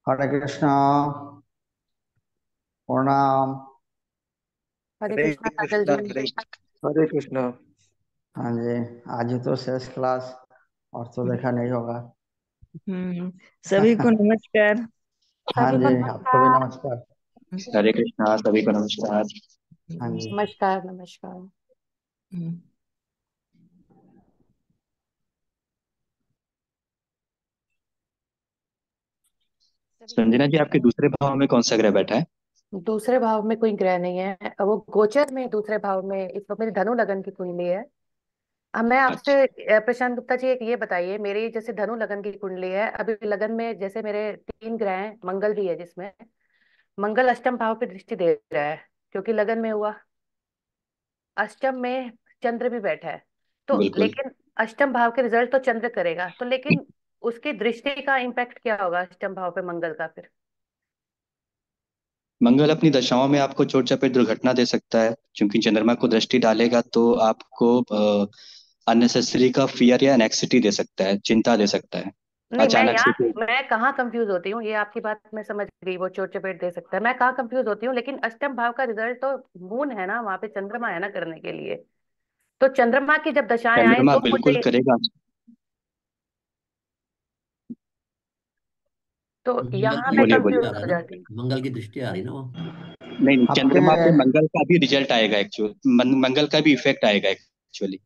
हरे कृष्णा। प्रणाम। हरे हरे कृष्णा काजल कृष्णा। जी। हरे कृष्णा। हाँ जी। आज ही तो शेष क्लास, और तो देखा नहीं होगा। हम्म। सभी को नमस्कार। हाँ सभी को जी, आपको भी नमस्कार। नमस्कार। हरे कृष्णा, सभी को नमस्कार। हाँ जी। नमस्कार नमस्कार। हम्म। सभी को संजना जी, आपके नमस्कार। दूसरे भाव में कौन सा ग्रह बैठा है? दूसरे भाव में कोई ग्रह नहीं है, वो गोचर में दूसरे भाव में, इस वक्त मेरी धनु लगन की कुंडली है। अब मैं अच्छा। आपसे प्रशांत गुप्ता जी एक ये बताइए, मेरी जैसे धनु लगन की कुंडली है, अभी लगन में जैसे मेरे 3 ग्रह हैं, मंगल भी है जिसमें मंगल अष्टम भाव पे दृष्टि दे रहा है, क्योंकि लगन में हुआ। अष्टम में चंद्र भी बैठा है, तो बिल्कुल। लेकिन अष्टम भाव के रिजल्ट तो चंद्र करेगा, तो लेकिन उसकी दृष्टि का इम्पैक्ट क्या होगा अष्टम भाव पे मंगल का फिर? मंगल अपनी दशाओं में आपको चोट चपेट दुर्घटना दे सकता है, क्योंकि चंद्रमा को दृष्टि डालेगा तो आपको अननेसेसरी का फियर या एनेक्सिटी दे सकता है, चिंता दे सकता है। नहीं, अचानक से कोई। मैं कहाँ कंफ्यूज होती हूँ, ये आपकी बात मैं समझ गई, वो चोट चपेट दे सकता है, मैं कहाँ कंफ्यूज होती हूँ, लेकिन अष्टम भाव का रिजल्ट तो मून है ना, वहां पे चंद्रमा है ना करने के लिए। तो चंद्रमा की जब दशाएं आए चंद्रमा तो बिल्कुल मुझे, करेगा। तो मंगल यहाँ की मैं बोलिए दृष्टि बोलिए। आ कंफ्यूज रहा है हो ना। जाती हूँ। मंगल की दृष्टि आ रही है ना वो। नहीं नहीं, आपके चंद्रमा पे मंगल का भी रिजल्ट आएगा एक्चुअल, मंगल का भी इफेक्ट आएगा एक्चुअली।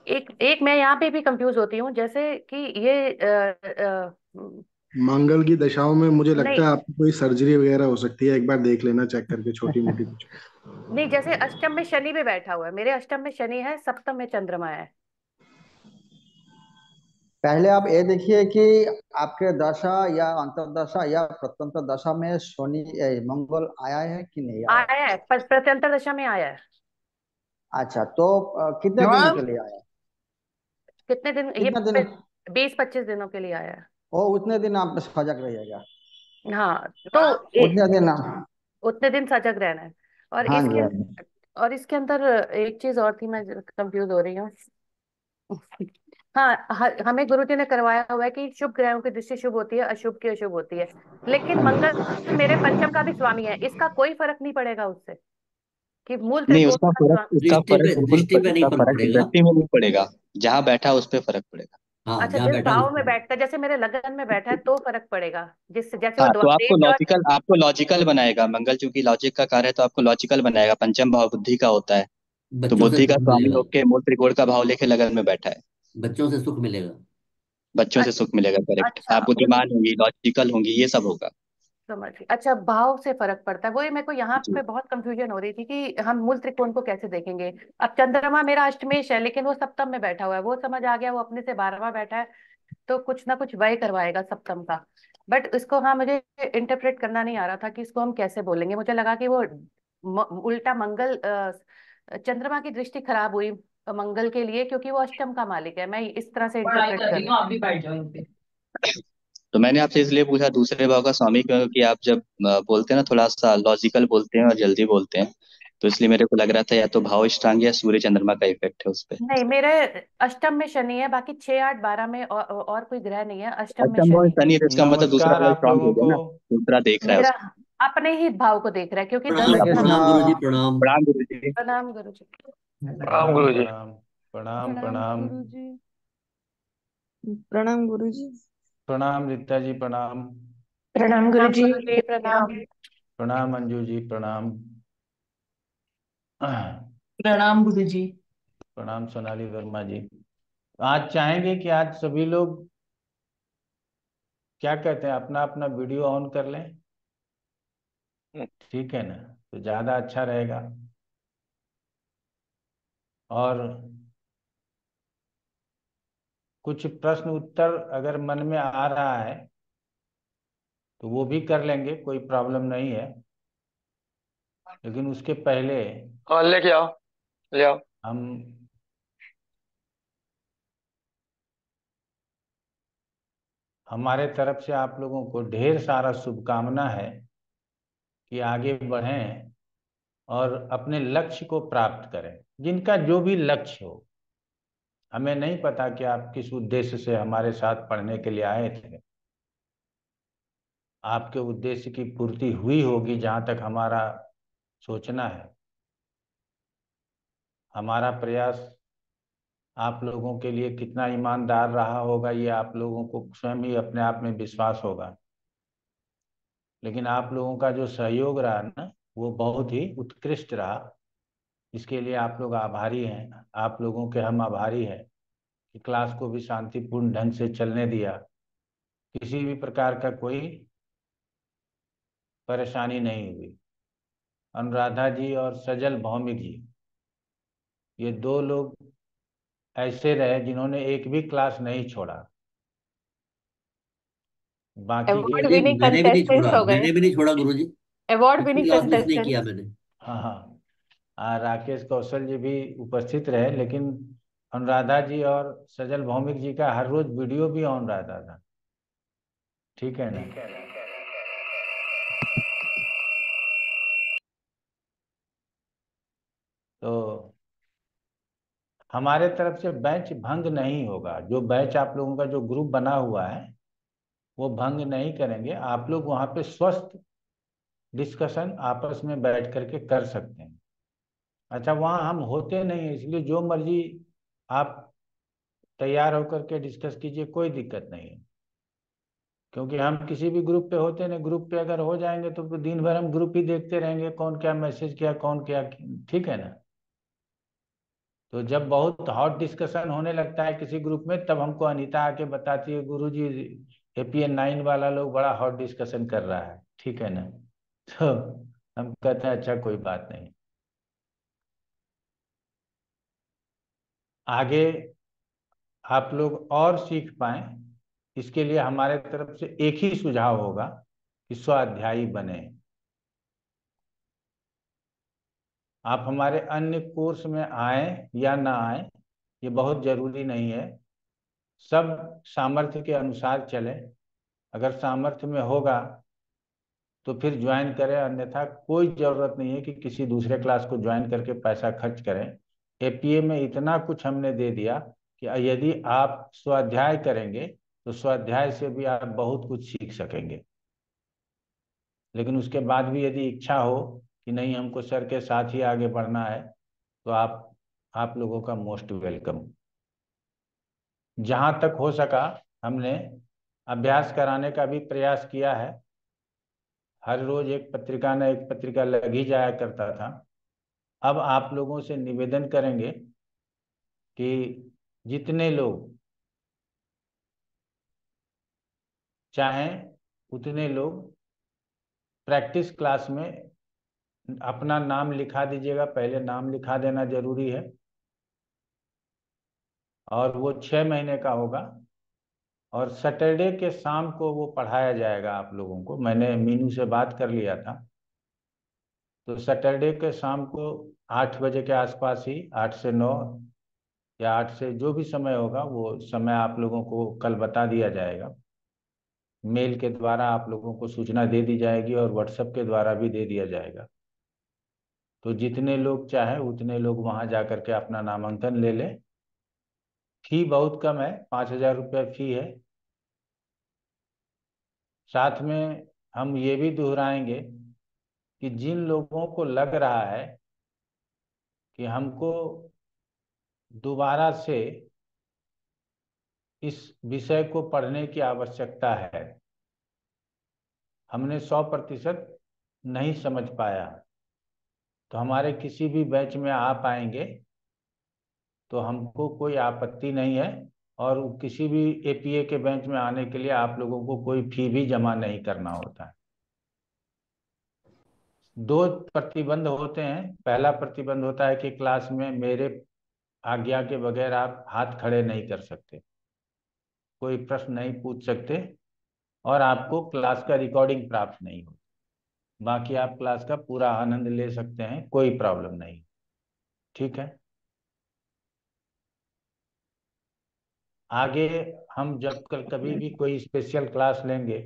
एक एक मैं यहाँ पे भी कंफ्यूज होती हूँ, जैसे कि ये मंगल की दशाओं में मुझे लगता नहीं है आपको कोई सर्जरी वगैरह हो सकती है, एक बार देख लेना चेक करके, छोटी मोटी कुछ। नहीं, जैसे अष्टम में शनि भी बैठा हुआ है, मेरे अष्टम में शनि है, सप्तम में चंद्रमा है। पहले आप ये देखिए कि आपके दशा या अंतर्दशा या प्रत्यंतर दशा में शनि मंगल आया है कि नहीं आया। आया है, प्रत्यंतर दशा में आया है। अच्छा, तो कितने दिनों के लिए आया। कितने दिन ये? कितने दिन। 20-25 दिनों के लिए आया है। ओ, उतने दिन आप सजग रहिएगा। हाँ, तो उतने दिन आप। उतने दिन सजग रहना है। और हाँ जी, इसके हाँ जी। और इसके अंदर एक चीज और थी, मैं कंफ्यूज हो रही हूँ। हाँ, हमें गुरुजी ने करवाया हुआ है कि शुभ ग्रहों की दृष्टि शुभ होती है, अशुभ की अशुभ होती है, लेकिन हाँ जी। मंगल मेरे पंचम का भी स्वामी है, इसका कोई फर्क नहीं पड़ेगा उससे, कि मूल नहीं, त्रिकोण उसका का फर्क स्वामी। उसका फर्क बिल्कुल दृष्टि पे नहीं उसका फर्क फर्क पड़ेगा। दृष्टि में नहीं पड़ेगा। जहाँ बैठा उस पर फर्क पड़ेगा। हाँ, अच्छा, जहाँ जिस बैठा उस भाव में पर। बैठता है, जैसे मेरे लगन में बैठा है तो फर्क पड़ेगा, जिससे जैसे वो हाँ, तो द्वादेश और आपको लॉजिकल बनाएगा मंगल, चूंकि लॉजिक का कार्य है तो आपको लॉजिकल बनाएगा। पंचम भाव बुद्धि का होता है। तो बच्चों से बुद्धि का सुख स्वामी मिलेगा। होके मूल त्रिकोण का भाव लेके लगन में बैठा है। बच्चों से सुख मिलेगा। बच्चों से अच्छा सुख मिलेगा, करेक्ट। अच्छा, आप बुद्धिमान होंगी, लॉजिकल होंगी, ये सब होगा। समझ गई। अच्छा, भाव से फर्क पड़ता है, वही मेरे को यहाँ जी। पे बहुत कंफ्यूजन हो रही थी कि हम मूल त्रिकोण को कैसे देखेंगे। अब चंद्रमा मेरा अष्टमेश है, लेकिन वो सप्तम में बैठा हुआ है, वो समझ आ गया, वो अपने से 12वां बैठा है, तो कुछ ना कुछ व्यय करवाएगा सप्तम का। बट इसको, हाँ, मुझे इंटरप्रेट करना नहीं आ रहा था कि इसको हम कैसे बोलेंगे, मुझे लगा कि वो उल्टा मंगल चंद्रमा की दृष्टि खराब हुई मंगल के लिए, क्योंकि वो अष्टम का मालिक है, मैं इस तरह से पढ़ाई इंटरप्रेट कर कर रही रही हूँ, आप भी बैठ जाओ इन पे। तो मैंने आपसे इसलिए पूछा दूसरे भाव का स्वामी क्यों, क्योंकि आप जब बोलते हैं ना थोड़ा सा लॉजिकल बोलते हैं और जल्दी बोलते हैं, तो इसलिए मेरे को लग रहा था या तो भाव स्ट्रांग या सूर्य चंद्रमा का इफेक्ट है उस पे। नहीं, मेरे अष्टम में शनि है, बाकी 6, 8, 12 में और कोई ग्रह नहीं है, अष्टम में अच्छा, भाव शनि है। शनि है तो इसका मतलब दूसरा नमस्कार भाव आप स्ट्रांग हो लोगों गया को। ना। दूसरा देख रहा है मेरा उसको। अपने ही भाव को देख रहा है, क्योंकि प्रणाम हरे दस कृष्णा। प्रणाम गुरु जी, प्रणाम। प्रणाम गुरु जी। प्रणाम गुरु जी। प्रणाम गुरु जी। प्रणाम प्रणाम प्रणाम। गुरुजी। प्रणाम गुरुजी। प्रणाम रीता जी, प्रणाम। प्रणाम प्रणाम गुरुजी। गुरुजी, प्रणाम। प्रणाम अंजू जी, प्रणाम। प्रणाम गुरुजी। प्रणाम सोनाली वर्मा जी। आज चाहेंगे कि आज सभी लोग क्या कहते हैं, अपना अपना वीडियो ऑन कर लें, ठीक है ना? तो ज्यादा अच्छा रहेगा। और कुछ प्रश्न उत्तर अगर मन में आ रहा है तो वो भी कर लेंगे, कोई प्रॉब्लम नहीं है। लेकिन उसके पहले हाँ, लेके आओ, ले आओ। हम हमारे तरफ से आप लोगों को ढेर सारा शुभकामना है कि आगे बढ़ें और अपने लक्ष्य को प्राप्त करें, जिनका जो भी लक्ष्य हो। हमें नहीं पता कि आप किस उद्देश्य से हमारे साथ पढ़ने के लिए आए थे। आपके उद्देश्य की पूर्ति हुई होगी, जहां तक हमारा सोचना है। हमारा प्रयास आप लोगों के लिए कितना ईमानदार रहा होगा, ये आप लोगों को स्वयं ही अपने आप में विश्वास होगा। लेकिन आप लोगों का जो सहयोग रहा ना, वो बहुत ही उत्कृष्ट रहा। इसके लिए आप लोग आभारी हैं। आप लोगों के हम आभारी हैं कि क्लास को भी शांतिपूर्ण ढंग से चलने दिया। किसी भी प्रकार का कोई परेशानी नहीं हुई। अनुराधा जी और सजल भौमिक जी, ये दो लोग ऐसे रहे जिन्होंने एक भी क्लास नहीं छोड़ा। बाकी के अवार्ड विनिंग कंटेस्टेंट्स हो गए। मैंने भी नहीं छोड़ा गुरुजी। अवार्ड एक भी विनिंग क्लास मिस नहीं किया कंटेस्टेंट्स। मैंने। हाँ हाँ, राकेश कौशल जी भी उपस्थित रहे, लेकिन अनुराधा जी और सजल भौमिक जी का हर रोज वीडियो भी ऑन रहता था, ठीक है ना? तो हमारे तरफ से बैच भंग नहीं होगा। जो बैच आप लोगों का जो ग्रुप बना हुआ है वो भंग नहीं करेंगे। आप लोग वहाँ पे स्वस्थ डिस्कशन आपस में बैठ करके कर सकते हैं। अच्छा, वहाँ हम होते नहीं हैं, इसलिए जो मर्जी आप तैयार होकर के डिस्कस कीजिए, कोई दिक्कत नहीं है। क्योंकि हम किसी भी ग्रुप पे होते नहीं, ग्रुप पे अगर हो जाएंगे तो फिर दिन भर हम ग्रुप ही देखते रहेंगे, कौन क्या मैसेज किया, कौन क्या, ठीक है ना? तो जब बहुत हॉट डिस्कशन होने लगता है किसी ग्रुप में, तब हमको अनीता आके बताती है, गुरुजी APN9 वाला लोग बड़ा हॉट डिस्कशन कर रहा है, ठीक है ना? तो हम कहते हैं अच्छा कोई बात नहीं। आगे आप लोग और सीख पाए, इसके लिए हमारे तरफ से एक ही सुझाव होगा कि स्वाध्यायी बने। आप हमारे अन्य कोर्स में आए या ना आए, ये बहुत जरूरी नहीं है। सब सामर्थ्य के अनुसार चले। अगर सामर्थ्य में होगा तो फिर ज्वाइन करें, अन्यथा कोई जरूरत नहीं है कि किसी दूसरे क्लास को ज्वाइन करके पैसा खर्च करें। APA में इतना कुछ हमने दे दिया कि यदि आप स्वाध्याय करेंगे तो स्वाध्याय से भी आप बहुत कुछ सीख सकेंगे। लेकिन उसके बाद भी यदि इच्छा हो कि नहीं हमको सर के साथ ही आगे बढ़ना है, तो आप लोगों का मोस्ट वेलकम। जहां तक हो सका हमने अभ्यास कराने का भी प्रयास किया है। हर रोज एक पत्रिका न एक पत्रिका लग ही जाया करता था। अब आप लोगों से निवेदन करेंगे कि जितने लोग चाहें उतने लोग प्रैक्टिस क्लास में अपना नाम लिखा दीजिएगा। पहले नाम लिखा देना जरूरी है, और वो 6 महीने का होगा। और सैटरडे के शाम को वो पढ़ाया जाएगा आप लोगों को। मैंने मीनू से बात कर लिया था, तो सैटरडे के शाम को 8 बजे के आसपास ही, 8 से 9 या 8 से जो भी समय होगा, वो समय आप लोगों को कल बता दिया जाएगा। मेल के द्वारा आप लोगों को सूचना दे दी जाएगी और व्हाट्सएप के द्वारा भी दे दिया जाएगा। तो जितने लोग चाहे उतने लोग वहां जा करके अपना नामांकन ले लें। फी बहुत कम है, 5,000 रुपये फी है। साथ में हम ये भी दोहराएंगे कि जिन लोगों को लग रहा है कि हमको दोबारा से इस विषय को पढ़ने की आवश्यकता है। हमने 100% नहीं समझ पाया, तो हमारे किसी भी बैच में आप आएंगे तो हमको कोई आपत्ति नहीं है, और किसी भी एपीए के बेंच में आने के लिए आप लोगों को कोई फी भी जमा नहीं करना होता है। 2 प्रतिबंध होते हैं। पहला प्रतिबंध होता है कि क्लास में मेरे आज्ञा के बगैर आप हाथ खड़े नहीं कर सकते, कोई प्रश्न नहीं पूछ सकते, और आपको क्लास का रिकॉर्डिंग प्राप्त नहीं हो। बाकी आप क्लास का पूरा आनंद ले सकते हैं, कोई प्रॉब्लम नहीं। ठीक है। आगे हम जब कभी भी कोई स्पेशल क्लास लेंगे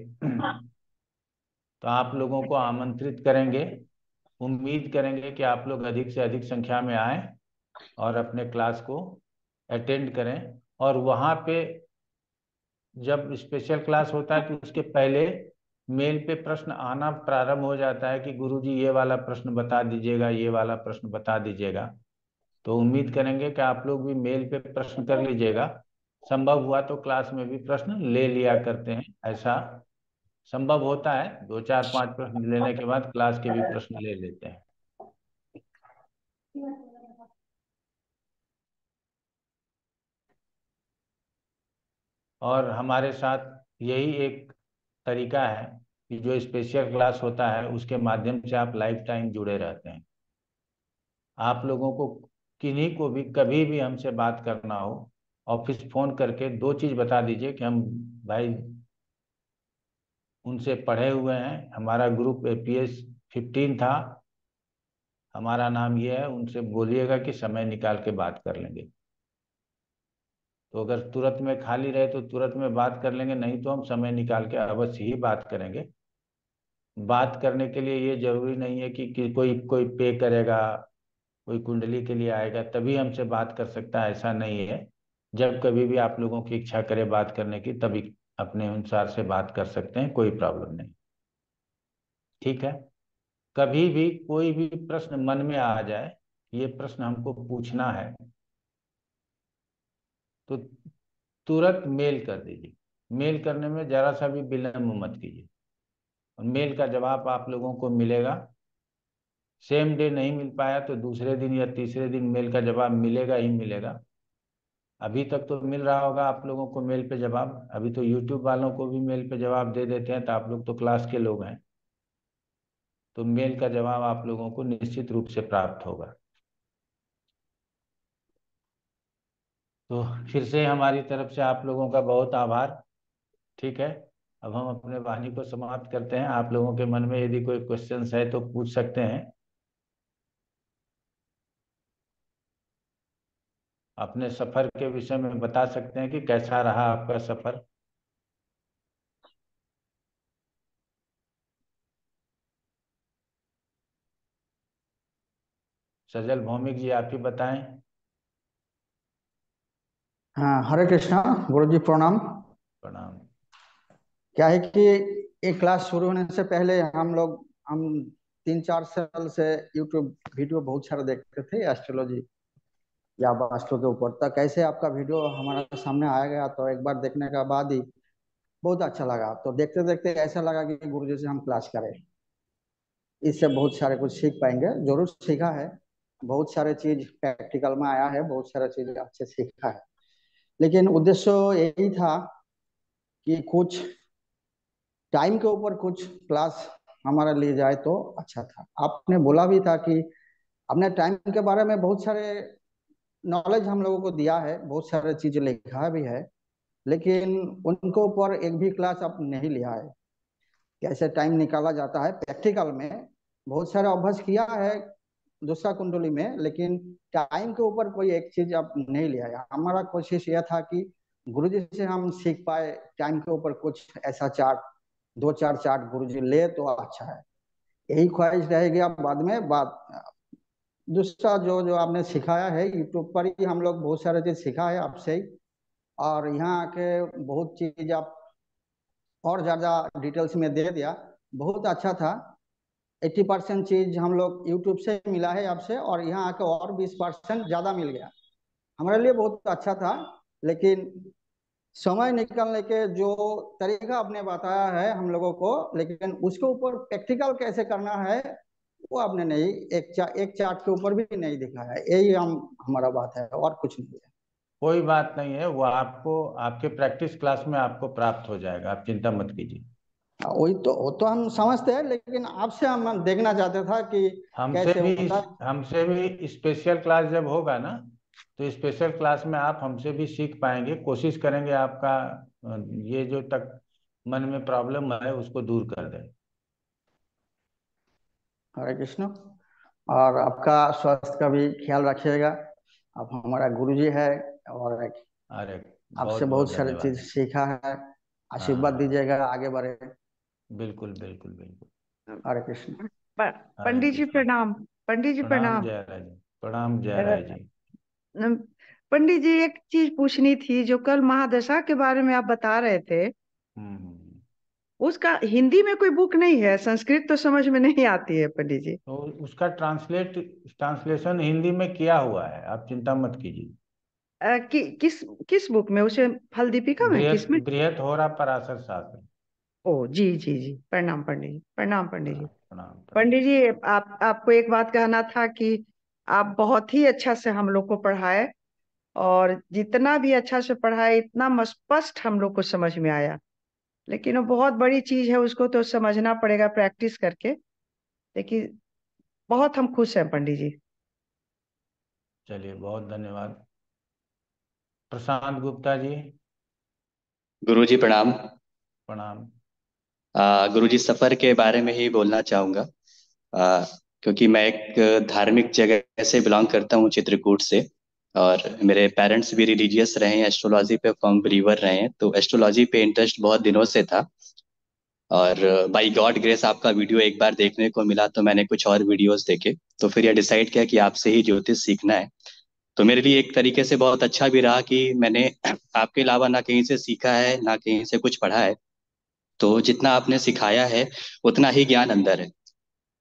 तो आप लोगों को आमंत्रित करेंगे। उम्मीद करेंगे कि आप लोग अधिक से अधिक संख्या में आएं और अपने क्लास को अटेंड करें। और वहाँ पे जब स्पेशल क्लास होता है तो उसके पहले मेल पे प्रश्न आना प्रारंभ हो जाता है कि गुरुजी ये वाला प्रश्न बता दीजिएगा, ये वाला प्रश्न बता दीजिएगा। तो उम्मीद करेंगे कि आप लोग भी मेल पे प्रश्न कर लीजिएगा। संभव हुआ तो क्लास में भी प्रश्न ले लिया करते हैं, ऐसा संभव होता है। 2 4 5 प्रश्न लेने के बाद क्लास के भी प्रश्न ले लेते हैं। और हमारे साथ यही एक तरीका है कि जो स्पेशल क्लास होता है उसके माध्यम से आप लाइफ टाइम जुड़े रहते हैं। आप लोगों को किन्हीं को भी कभी भी हमसे बात करना हो, ऑफिस फोन करके 2 चीज बता दीजिए कि हम भाई उनसे पढ़े हुए हैं, हमारा ग्रुप एपीएस 15 था, हमारा नाम ये है, उनसे बोलिएगा कि समय निकाल के बात कर लेंगे। तो अगर तुरंत में खाली रहे तो तुरंत में बात कर लेंगे, नहीं तो हम समय निकाल के अवश्य ही बात करेंगे। बात करने के लिए ये जरूरी नहीं है कि कोई कोई पे करेगा, कोई कुंडली के लिए आएगा तभी हमसे बात कर सकता है, ऐसा नहीं है। जब कभी भी आप लोगों की इच्छा करे बात करने की तभी अपने अनुसार से बात कर सकते हैं, कोई प्रॉब्लम नहीं। ठीक है। कभी भी कोई भी प्रश्न मन में आ जाए, ये प्रश्न हमको पूछना है, तो तुरंत मेल कर दीजिए। मेल करने में जरा सा भी विलंब मत कीजिए। और मेल का जवाब आप लोगों को मिलेगा। सेम डे नहीं मिल पाया तो दूसरे दिन या तीसरे दिन मेल का जवाब मिलेगा ही मिलेगा। अभी तक तो मिल रहा होगा आप लोगों को मेल पे जवाब। अभी तो यूट्यूब वालों को भी मेल पे जवाब दे देते हैं, तो आप लोग तो क्लास के लोग हैं, तो मेल का जवाब आप लोगों को निश्चित रूप से प्राप्त होगा। तो फिर से हमारी तरफ से आप लोगों का बहुत आभार। ठीक है। अब हम अपने वाणी को समाप्त करते हैं। आप लोगों के मन में यदि कोई क्वेश्चंस है तो पूछ सकते हैं। अपने सफर के विषय में बता सकते हैं कि कैसा रहा आपका सफर। सजल भौमिक जी, आप ही बताएं। हाँ, हरे कृष्णा। गुरु जी प्रणाम। प्रणाम। क्या है कि एक क्लास शुरू होने से पहले हम 3 4 साल से यूट्यूब वीडियो बहुत सारे देखते थे एस्ट्रोलॉजी या वास्तु के ऊपर। तक कैसे आपका वीडियो हमारे सामने आया गया तो एक बार देखने के बाद ही बहुत अच्छा लगा। तो देखते देखते ऐसा लगा कि गुरु जी से हम क्लास करें, इससे बहुत सारे कुछ सीख पाएंगे। जरूर सीखा है, बहुत सारे चीज प्रैक्टिकल में आया है, बहुत सारे चीज अच्छे सीखा है। लेकिन उद्देश्य यही था कि कुछ टाइम के ऊपर कुछ क्लास हमारा ले जाए तो अच्छा था। आपने बोला भी था कि अपने टाइम के बारे में बहुत सारे नॉलेज हम लोगों को दिया है, बहुत सारे चीज लिखा भी है, लेकिन उनके ऊपर एक भी क्लास आप नहीं लिया है। कैसे टाइम निकाला जाता है प्रैक्टिकल में बहुत सारा अभ्यास किया है दूसरा कुंडली में, लेकिन टाइम के ऊपर कोई एक चीज आप नहीं लिया है। हमारा कोशिश यह था कि गुरुजी से हम सीख पाए टाइम के ऊपर कुछ ऐसा चार्ट, 2 4 चार्ट गुरुजी ले तो अच्छा है। यही ख्वाहिश रहेगी। अब बाद में बात दूसरा जो जो आपने सिखाया है यूट्यूब पर ही हम लोग बहुत सारे चीज सीखा है आपसे ही, और यहाँ आके बहुत चीज आप और ज्यादा डिटेल्स में दे दिया, बहुत अच्छा था। 80% चीज हम लोग यूट्यूब से मिला है आपसे, और यहाँ आके और 20% ज्यादा मिल गया। हमारे लिए बहुत अच्छा था, लेकिन समय निकालने के जो तरीका आपने बताया है हम लोगों को, लेकिन उसके ऊपर प्रैक्टिकल कैसे करना है वो आपने नहीं, एक चार्ट के ऊपर भी नहीं दिखाया है। यही हमारा बात है, और कुछ नहीं है। कोई बात नहीं है, वो आपको आपके प्रैक्टिस क्लास में आपको प्राप्त हो जाएगा, आप चिंता मत कीजिए। वही तो, वो तो हम समझते हैं, लेकिन आपसे हम देखना चाहते था कि हमसे कैसे भी होता है। हमसे भी स्पेशल क्लास जब होगा ना, तो स्पेशल क्लास में आप हमसे भी सीख पाएंगे। कोशिश करेंगे आपका ये जो तक मन में प्रॉब्लम है उसको दूर कर दें। हरे कृष्ण। और आपका स्वास्थ्य का भी ख्याल रखिएगा। आप हमारा गुरुजी है, और अरे आपसे बहुत बहुत बहुत सारी चीज धन्यवाद। सीखा है। आशीर्वाद हाँ, दीजिएगा, आगे बढ़े। बिल्कुल बिल्कुल बिल्कुल। हरे कृष्ण। हरे पंडित जी कृष्ण। प्रणाम। पंडित जी प्रणाम प्रणाम। जय राय जी। प्रणाम जय राय अ, जी। नम- पंडित जी एक चीज पूछनी थी, जो कल महादशा के बारे में आप बता रहे थे, हम्म। उसका हिंदी में कोई बुक नहीं है? संस्कृत तो समझ में नहीं आती है पंडित जी। तो उसका ट्रांसलेशन हिंदी में किया हुआ है, आप चिंता मत कीजिए। किस किस बुक में? उसे फल दीपिका में, बृहत किसमें? बृहत होरा पराशर शास्त्र। ओ जी जी जी, प्रणाम पंडित जी, प्रणाम पंडित जी। प्रणाम प्रणाम प्रणाम। पंडित जी, आपको एक बात कहना था कि आप बहुत ही अच्छा से हम लोग को पढ़ाए, और जितना भी अच्छा से पढ़ाए इतना स्पष्ट हम लोग को समझ में आया। लेकिन वो बहुत बड़ी चीज है, उसको तो समझना पड़ेगा प्रैक्टिस करके। लेकिन बहुत हम खुश हैं पंडित जी। चलिए, बहुत धन्यवाद। प्रशांत गुप्ता जी। गुरुजी प्रणाम। प्रणाम। गुरुजी, सफर के बारे में ही बोलना चाहूंगा। आ, क्योंकि मैं एक धार्मिक जगह से बिलोंग करता हूँ, चित्रकूट से। और मेरे पेरेंट्स भी रिलीजियस रहे हैं, एस्ट्रोलॉजी पे फर्म बिलीवर रहे हैं, तो एस्ट्रोलॉजी पे इंटरेस्ट बहुत दिनों से था। और बाय गॉड ग्रेस आपका वीडियो एक बार देखने को मिला, तो मैंने कुछ और वीडियोस देखे, तो फिर यह डिसाइड किया कि आपसे ही ज्योतिष सीखना है। तो मेरे लिए एक तरीके से बहुत अच्छा भी रहा कि मैंने आपके अलावा ना कहीं से सीखा है ना कहीं से कुछ पढ़ा है। तो जितना आपने सिखाया है उतना ही ज्ञान अंदर है।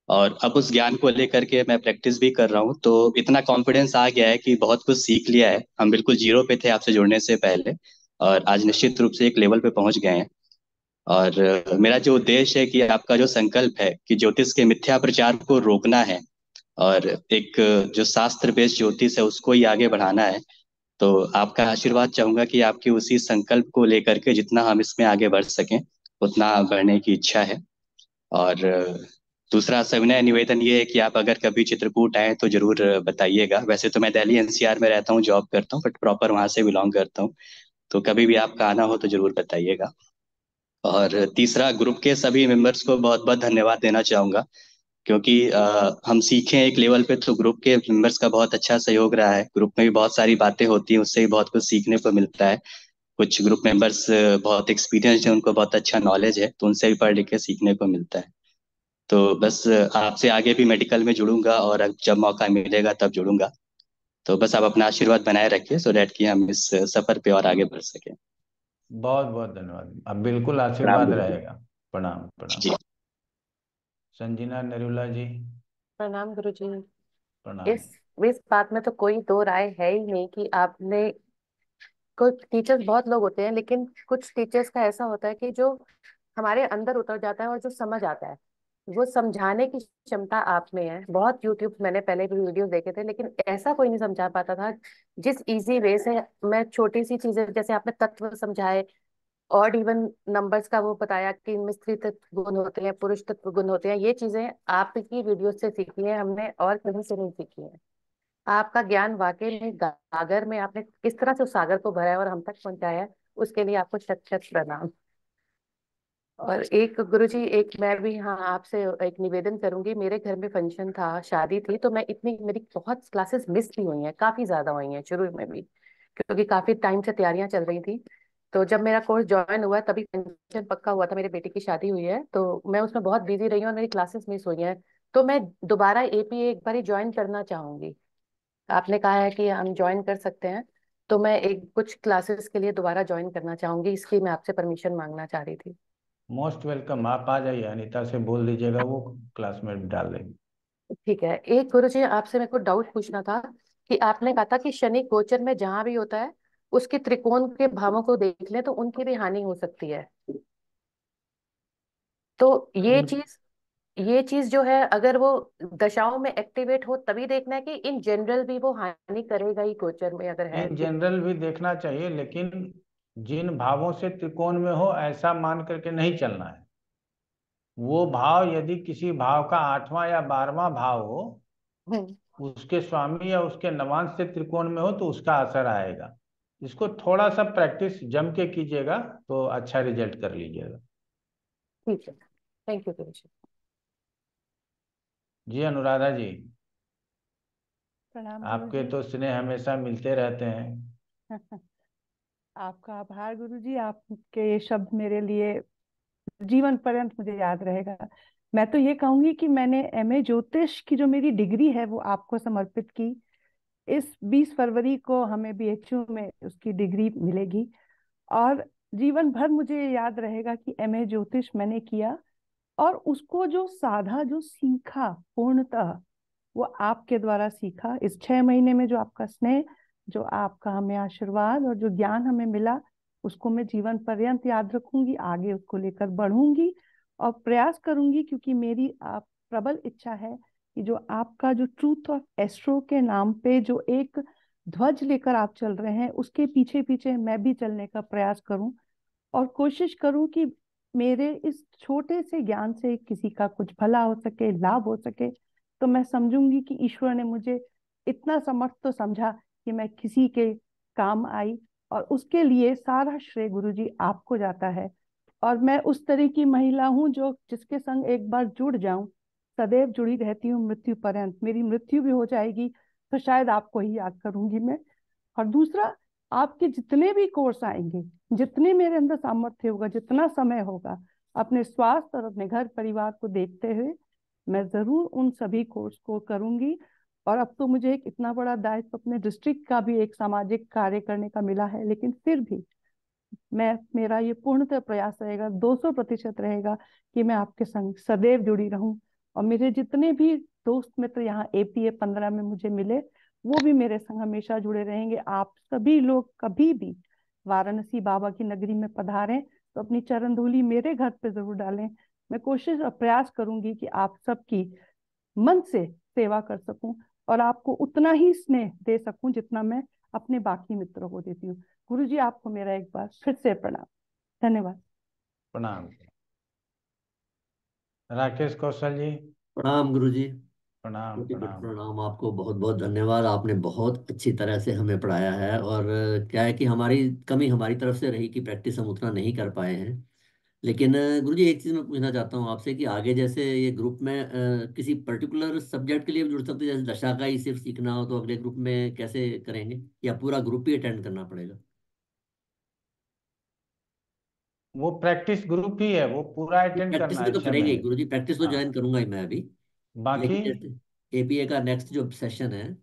और अब उस ज्ञान को लेकर के मैं प्रैक्टिस भी कर रहा हूँ, तो इतना कॉन्फिडेंस आ गया है कि बहुत कुछ सीख लिया है। हम बिल्कुल जीरो पे थे आपसे जुड़ने से पहले, और आज निश्चित रूप से एक लेवल पे पहुंच गए हैं। और मेरा जो उद्देश्य है कि आपका जो संकल्प है कि ज्योतिष के मिथ्या प्रचार को रोकना है, और एक जो शास्त्र बेस्ड ज्योतिष है उसको ही आगे बढ़ाना है। तो आपका आशीर्वाद चाहूंगा कि आपकी उसी संकल्प को लेकर के जितना हम इसमें आगे बढ़ सकें उतना बढ़ने की इच्छा है। और दूसरा सविनय निवेदन ये है कि आप अगर कभी चित्रकूट आए तो जरूर बताइएगा। वैसे तो मैं दिल्ली एनसीआर में रहता हूँ, जॉब करता हूँ, बट प्रॉपर वहां से बिलोंग करता हूँ। तो कभी भी आपका आना हो तो जरूर बताइएगा। और तीसरा, ग्रुप के सभी मेंबर्स को बहुत बहुत धन्यवाद देना चाहूंगा, क्योंकि हम सीखे एक लेवल पे तो ग्रुप के मेंबर्स का बहुत अच्छा सहयोग रहा है। ग्रुप में भी बहुत सारी बातें होती हैं, उससे भी बहुत कुछ सीखने को मिलता है। कुछ ग्रुप मेंबर्स बहुत एक्सपीरियंस्ड हैं, उनको बहुत अच्छा नॉलेज है, तो उनसे भी पढ़ लिख के सीखने को मिलता है। तो बस आपसे आगे भी मेडिकल में जुड़ूंगा, और जब मौका मिलेगा तब जुड़ूंगा। तो बस आप अपना आशीर्वाद बनाए रखिए, सो डैट कि हम इस सफर पे और आगे बढ़ सकें। बहुत बहुत धन्यवाद, अब बिल्कुल प्रणाम आशीर्वाद गुरुजी। रहेगा। प्रणाम प्रणाम। जी। संजीना नरूला जी। प्रणाम गुरुजी। प्रणाम। इस इस बात में तो कोई दो राय है ही नहीं कि आपने, कुछ टीचर्स बहुत लोग होते हैं, लेकिन कुछ टीचर्स का ऐसा होता है कि जो हमारे अंदर उतर जाता है और जो समझ आता है, वो समझाने की क्षमता आप में है। बहुत यूट्यूब मैंने पहले भी वीडियो देखे थे, लेकिन ऐसा कोई नहीं समझा पाता था जिस इजी वे से। मैं छोटी सी चीजें, जैसे आपने तत्व समझाए, ऑड इवन नंबर्स का वो बताया कि इनमें स्त्री तत्व गुण होते हैं, पुरुष तत्व गुण होते हैं, ये चीजें आपकी वीडियो से सीखी है हमने, और कहीं से नहीं सीखी है। आपका ज्ञान वाकई में गागर में, आपने किस तरह से उस सागर को भरा है और हम तक पहुंचाया है, उसके लिए आपको शत शत प्रणाम। और एक गुरुजी, एक मैं भी, हाँ, आपसे एक निवेदन करूंगी। मेरे घर में फंक्शन था, शादी थी, तो मैं इतनी, मेरी बहुत क्लासेस मिस भी हुई हैं, काफी ज्यादा हुई हैं शुरू में भी, क्योंकि काफी टाइम से तैयारियां चल रही थी। तो जब मेरा कोर्स ज्वाइन हुआ तभी फंक्शन पक्का हुआ था, मेरे बेटे की शादी हुई है, तो मैं उसमें बहुत बिजी रही हूँ और मेरी क्लासेस मिस हुई हैं। तो मैं दोबारा एपीए एक बार ज्वाइन करना चाहूंगी। आपने कहा है कि हम ज्वाइन कर सकते हैं, तो मैं एक कुछ क्लासेस के लिए दोबारा ज्वाइन करना चाहूंगी, इसकी मैं आपसे परमिशन मांगना चाह रही थी। मोस्ट वेलकम, आप आ जाइए, अनीता से बोल दीजिएगा, वो क्लास में डाल देंगे। ठीक है। एक गुरुजी, आपसे मेरे को डाउट पूछना था कि आपने कहा था कि शनि गोचर में जहां भी होता है उसके त्रिकोण के भावों को देख लें तो उनकी भी हानि हो सकती है। तो ये चीज जो है, अगर वो दशाओं में एक्टिवेट हो तभी देखना है, कि इन जनरल भी वो हानि करेगा ही गोचर में अगर है इन कि। जनरल भी देखना चाहिए, लेकिन जिन भावों से त्रिकोण में हो ऐसा मान करके नहीं चलना है। वो भाव यदि किसी भाव का 8वां या 12वां भाव हो, हम्म। उसके स्वामी या उसके नवांश से त्रिकोण में हो, तो उसका असर आएगा। इसको थोड़ा सा प्रैक्टिस जम के कीजिएगा तो अच्छा रिजल्ट कर लीजिएगा। ठीक है, थैंक यू गुरु जी। जी अनुराधा जी, प्रणाम आपके गुरुजी। तो स्नेह हमेशा मिलते रहते हैं। आपका आभार गुरुजी, आपके ये शब्द मेरे लिए जीवन पर्यंत मुझे याद रहेगा। मैं तो ये कहूंगी कि मैंने एमए ज्योतिष की जो मेरी डिग्री है वो आपको समर्पित की। इस 20 फरवरी को हमें बीएचयू में उसकी डिग्री मिलेगी, और जीवन भर मुझे ये याद रहेगा कि एमए ज्योतिष मैंने किया, और उसको जो साधा, जो सीखा पूर्णतः, वो आपके द्वारा सीखा। इस 6 महीने में जो आपका स्नेह, जो आपका हमें आशीर्वाद और जो ज्ञान हमें मिला, उसको मैं जीवन पर्यंत याद रखूंगी, आगे उसको लेकर बढ़ूंगी और प्रयास करूंगी। क्योंकि मेरी आप प्रबल इच्छा है कि जो आपका जो ट्रूथ ऑफ एस्ट्रो के नाम पे जो एक ध्वज लेकर आप चल रहे हैं, उसके पीछे पीछे मैं भी चलने का प्रयास करूं, और कोशिश करूं कि मेरे इस छोटे से ज्ञान से किसी का कुछ भला हो सके, लाभ हो सके। तो मैं समझूंगी कि ईश्वर ने मुझे इतना समर्थ तो समझा कि मैं किसी के काम आई, और उसके लिए सारा श्रेय गुरुजी आपको जाता है। और मैं उस तरह की महिला हूं जो जिसके संग एक बार जुड़ जाऊं, सदैव जुड़ी रहती हूँ मृत्यु पर्यंत। मेरी मृत्यु भी हो जाएगी तो शायद आपको ही याद करूंगी मैं। और दूसरा, आपके जितने भी कोर्स आएंगे, जितने मेरे अंदर सामर्थ्य होगा, जितना समय होगा, अपने स्वास्थ्य और अपने घर परिवार को देखते हुए मैं जरूर उन सभी कोर्स को करूंगी। और अब तो मुझे एक इतना बड़ा दायित्व अपने डिस्ट्रिक्ट का भी एक सामाजिक कार्य करने का मिला है, लेकिन फिर भी मैं, मेरा ये पूर्णतः प्रयास रहेगा, 200% रहेगा कि मैं आपके संग सदैव जुड़ी रहूं। और मेरे जितने भी दोस्त मित्र यहाँ एपीए 15 में मुझे मिले, वो भी मेरे संग हमेशा जुड़े रहेंगे। आप सभी लोग कभी भी वाराणसी बाबा की नगरी में पधारें तो अपनी चरण धूलि मेरे घर पे जरूर डालें। मैं कोशिश और प्रयास करूंगी कि आप सबकी मन से सेवा कर सकूं, और आपको उतना ही स्नेह दे सकूं जितना मैं अपने बाकी मित्रों को देती हूँ। गुरु जी, आपको मेरा एक बार फिर से प्रणाम। धन्यवाद। प्रणाम। राकेश कौशल जी। प्रणाम गुरुजी। प्रणाम कोटि कोटि प्रणाम। प्रणाम, आपको बहुत बहुत धन्यवाद। आपने बहुत अच्छी तरह से हमें पढ़ाया है, और क्या है कि हमारी कमी हमारी तरफ से रही कि प्रैक्टिस हम उतना नहीं कर पाए हैं। लेकिन गुरुजी, एक चीज़ मैं पूछना चाहता हूँ आपसे कि आगे जैसे ये ग्रुप में किसी पर्टिकुलर सब्जेक्ट के लिए भी जुड़ सकते हैं, जैसे दशा का ही सिर्फ सीखना हो तो अगले ग्रुप में कैसे करेंगे, या पूरा ग्रुप ही अटेंड करना पड़ेगा? वो प्रैक्टिस ग्रुप ही है, वो पूरा अटेंड प्रैक्टिस करना भी है तो छह करेंगे ही महीने गुरुजी, प्रैक्टिस तो ज्वाइन हाँ, करूंगा ही मैं अभी। बाकी लेकिन जैसे एपीए का नेक्स्ट जो सेशन है।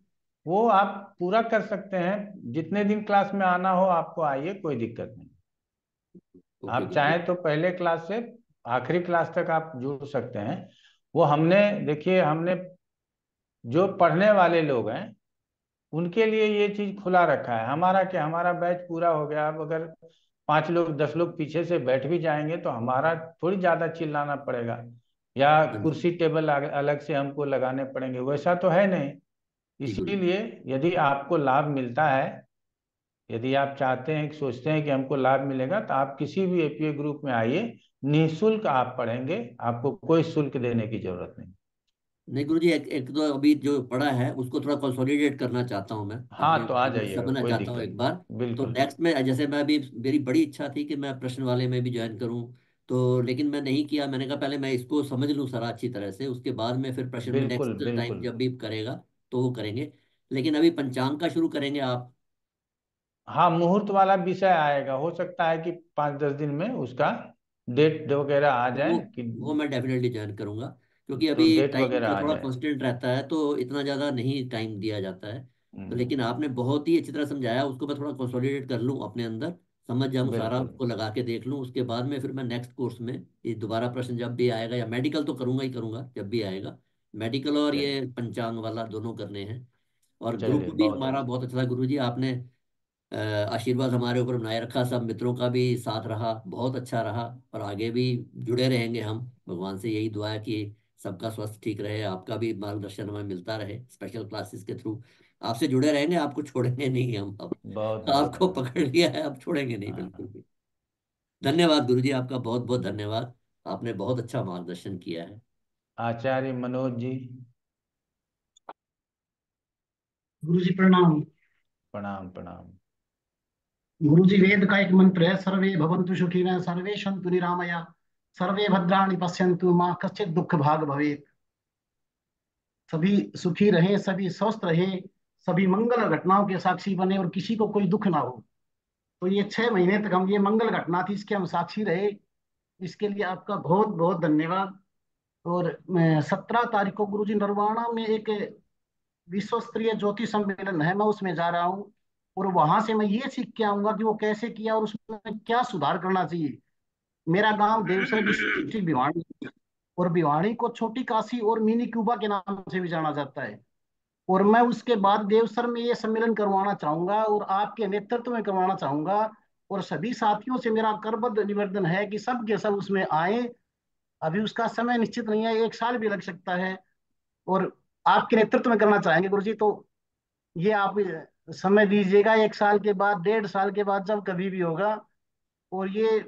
वो आप पूरा कर सकते हैं। जितने दिन क्लास में आना हो आपको आइए, कोई दिक्कत नहीं। ओके आप गुरुजी। चाहें तो पहले क्लास से आखिरी क्लास तक आप जुड़ सकते हैं। वो हमने, देखिए हमने जो पढ़ने वाले लोग हैं उनके लिए ये चीज खुला रखा है। हमारा क्या, हमारा बैच पूरा हो गया। अब अगर 5 लोग 10 लोग पीछे से बैठ भी जाएंगे तो हमारा थोड़ी ज्यादा चिल्लाना पड़ेगा, या हाँ जी। कुर्सी टेबल अलग से हमको लगाने पड़ेंगे, वैसा तो है नहीं। जी गुरुजी। इसीलिए यदि आपको लाभ मिलता है, यदि आप चाहते हैं कि सोचते हैं कि हमको लाभ मिलेगा, तो आप किसी भी एपीए ग्रुप में आइए। निःशुल्क आप पढ़ेंगे, आपको कोई शुल्क देने की जरूरत नहीं। नहीं गुरुजी, एक तो अभी जो पढ़ा है उसको थोड़ा कंसोलिडेट करना चाहता हूँ मैं, हाँ अपने तो आ एक हिस्सा जाइएगा, बनना कोई चाहता हूँ दिक्कत एक बार। नहीं, तो बिल्कुल। नेक्स्ट में जैसे मैं अभी, मेरी बड़ी इच्छा थी कि मैं प्रश्न वाले में भी ज्वाइन करूँ, तो लेकिन मैं नहीं किया। मैंने कहा पहले मैं इसको समझ लूँ सारा अच्छी तरह से, उसके बाद में फिर प्रश्न में बिल्कुल नेक्स्ट टाइम बिल्कुल। जब भी करेगा तो वो करेंगे। लेकिन अभी पंचांग का शुरू करेंगे आप? हाँ, मुहूर्त वाला विषय आएगा, हो सकता है कि 5-10 दिन में उसका डेट वगैरह आ तो जाए कि, वो मैं डेफिनेटली ज्वाइन करूंगा, क्योंकि तो अभी डेट टाइम वगैरह का आ थोड़ा जाए। कंस्ट्रेंट रहता है तो इतना ज़्यादा नहीं टाइम दिया जाता है। तो हम्म, लेकिन आपने बहुत ही अच्छी तरह समझाया, उसको मैं थोड़ा कंसोलिडेट कर लूँ अपने अंदर, समझ जाऊँ सारा, बिल्कुल उसको लगा के देख लूँ। उसके बाद में फिर मैं नेक्स्ट कोर्स में ये दोबारा प्रश्न जब भी आएगा, या मेडिकल तो करूंगा ही करूंगा जब भी आएगा, मेडिकल और चलिए। ये पंचांग वाला दोनों करने हैं। और ग्रुप चलिए भी बहुत हमारा अच्छा। बहुत अच्छा था गुरुजी। आपने आशीर्वाद हमारे ऊपर बनाए रखा, सब मित्रों का भी साथ रहा, बहुत अच्छा रहा। और आगे भी जुड़े रहेंगे हम। भगवान से यही दुआ है कि सबका स्वास्थ्य ठीक रहे, आपका भी मार्गदर्शन हमें मिलता रहे स्पेशल क्लासेस के थ्रू। आपसे जुड़े रहेंगे, आपको छोड़ेंगे नहीं हम अब। बहुत बहुत आपको धन्यवाद। पकड़ लिया है, अब छोड़ेंगे नहीं बिल्कुल हाँ। भी। धन्यवाद गुरुजी, आपका बहुत बहुत धन्यवाद। आपने बहुत अच्छा मार्गदर्शन किया है। आचार्य मनोज जी। गुरु जी प्रणाम। प्रणाम प्रणाम। गुरु जी वेद का एक मंत्र है, सर्वे भवन्तु सुखिनः सर्वे सन्तु निरामया सर्वे भद्राणि पश्यन्तु मां कश्चित् दुख भाग भवेत्। सभी सुखी रहे, सभी स्वस्थ रहे, सभी मंगल घटनाओं के साक्षी बने और किसी को कोई दुख ना हो। तो ये 6 महीने तक हम, ये मंगल घटना थी, इसके हम साक्षी रहे। इसके लिए आपका बहुत बहुत धन्यवाद। और 17 तारीख को गुरु जी नरवाणा में एक विश्व स्तरीय ज्योति सम्मेलन है, मैं उसमें जा रहा हूँ। और वहां से मैं ये सीख के आऊंगा कि वो कैसे किया और उसमें क्या सुधार करना चाहिए। मेरा गांव देवसर डिस्ट्रिक्ट भिवानी, और भिवानी को छोटी काशी और मिनी क्यूबा के नाम से भी जाना जाता है। और मैं उसके बाद देवसर में ये सम्मेलन करवाना चाहूंगा और आपके नेतृत्व में करवाना चाहूंगा। और सभी साथियों से मेरा करबद्ध निवेदन है कि सब के सब उसमें आए। अभी उसका समय निश्चित नहीं है, 1 साल भी लग सकता है। और आपके नेतृत्व में करना चाहेंगे गुरु जी, तो ये आप समय दीजिएगा, 1 साल के बाद, 1.5 साल के बाद, जब कभी भी होगा। और ये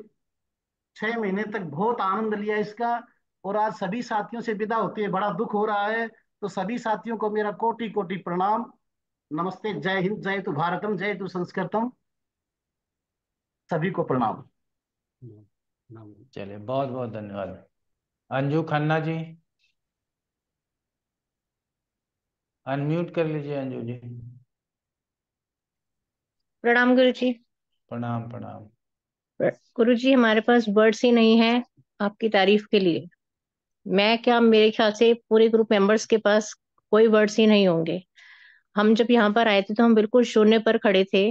6 महीने तक बहुत आनंद लिया इसका। और आज सभी साथियों से विदा होते हुए बड़ा दुख हो रहा है। तो सभी साथियों को मेरा कोटि कोटि प्रणाम। नमस्ते, जय हिंद, जय तु भारतम, जय तु संस्कृतम। सभी को प्रणाम। चलिए बहुत बहुत धन्यवाद। अंजू खन्ना जी, अनम्यूट कर लीजिए अंजू जी। प्रणाम गुरु जी। प्रणाम प्रणाम। गुरु जी हमारे पास वर्ड्स ही नहीं है आपकी तारीफ के लिए। मैं क्या, मेरे ख्याल से पूरे ग्रुप मेंबर्स के पास कोई वर्ड्स ही नहीं होंगे। हम जब यहाँ पर आए थे तो हम बिल्कुल शून्य पर खड़े थे।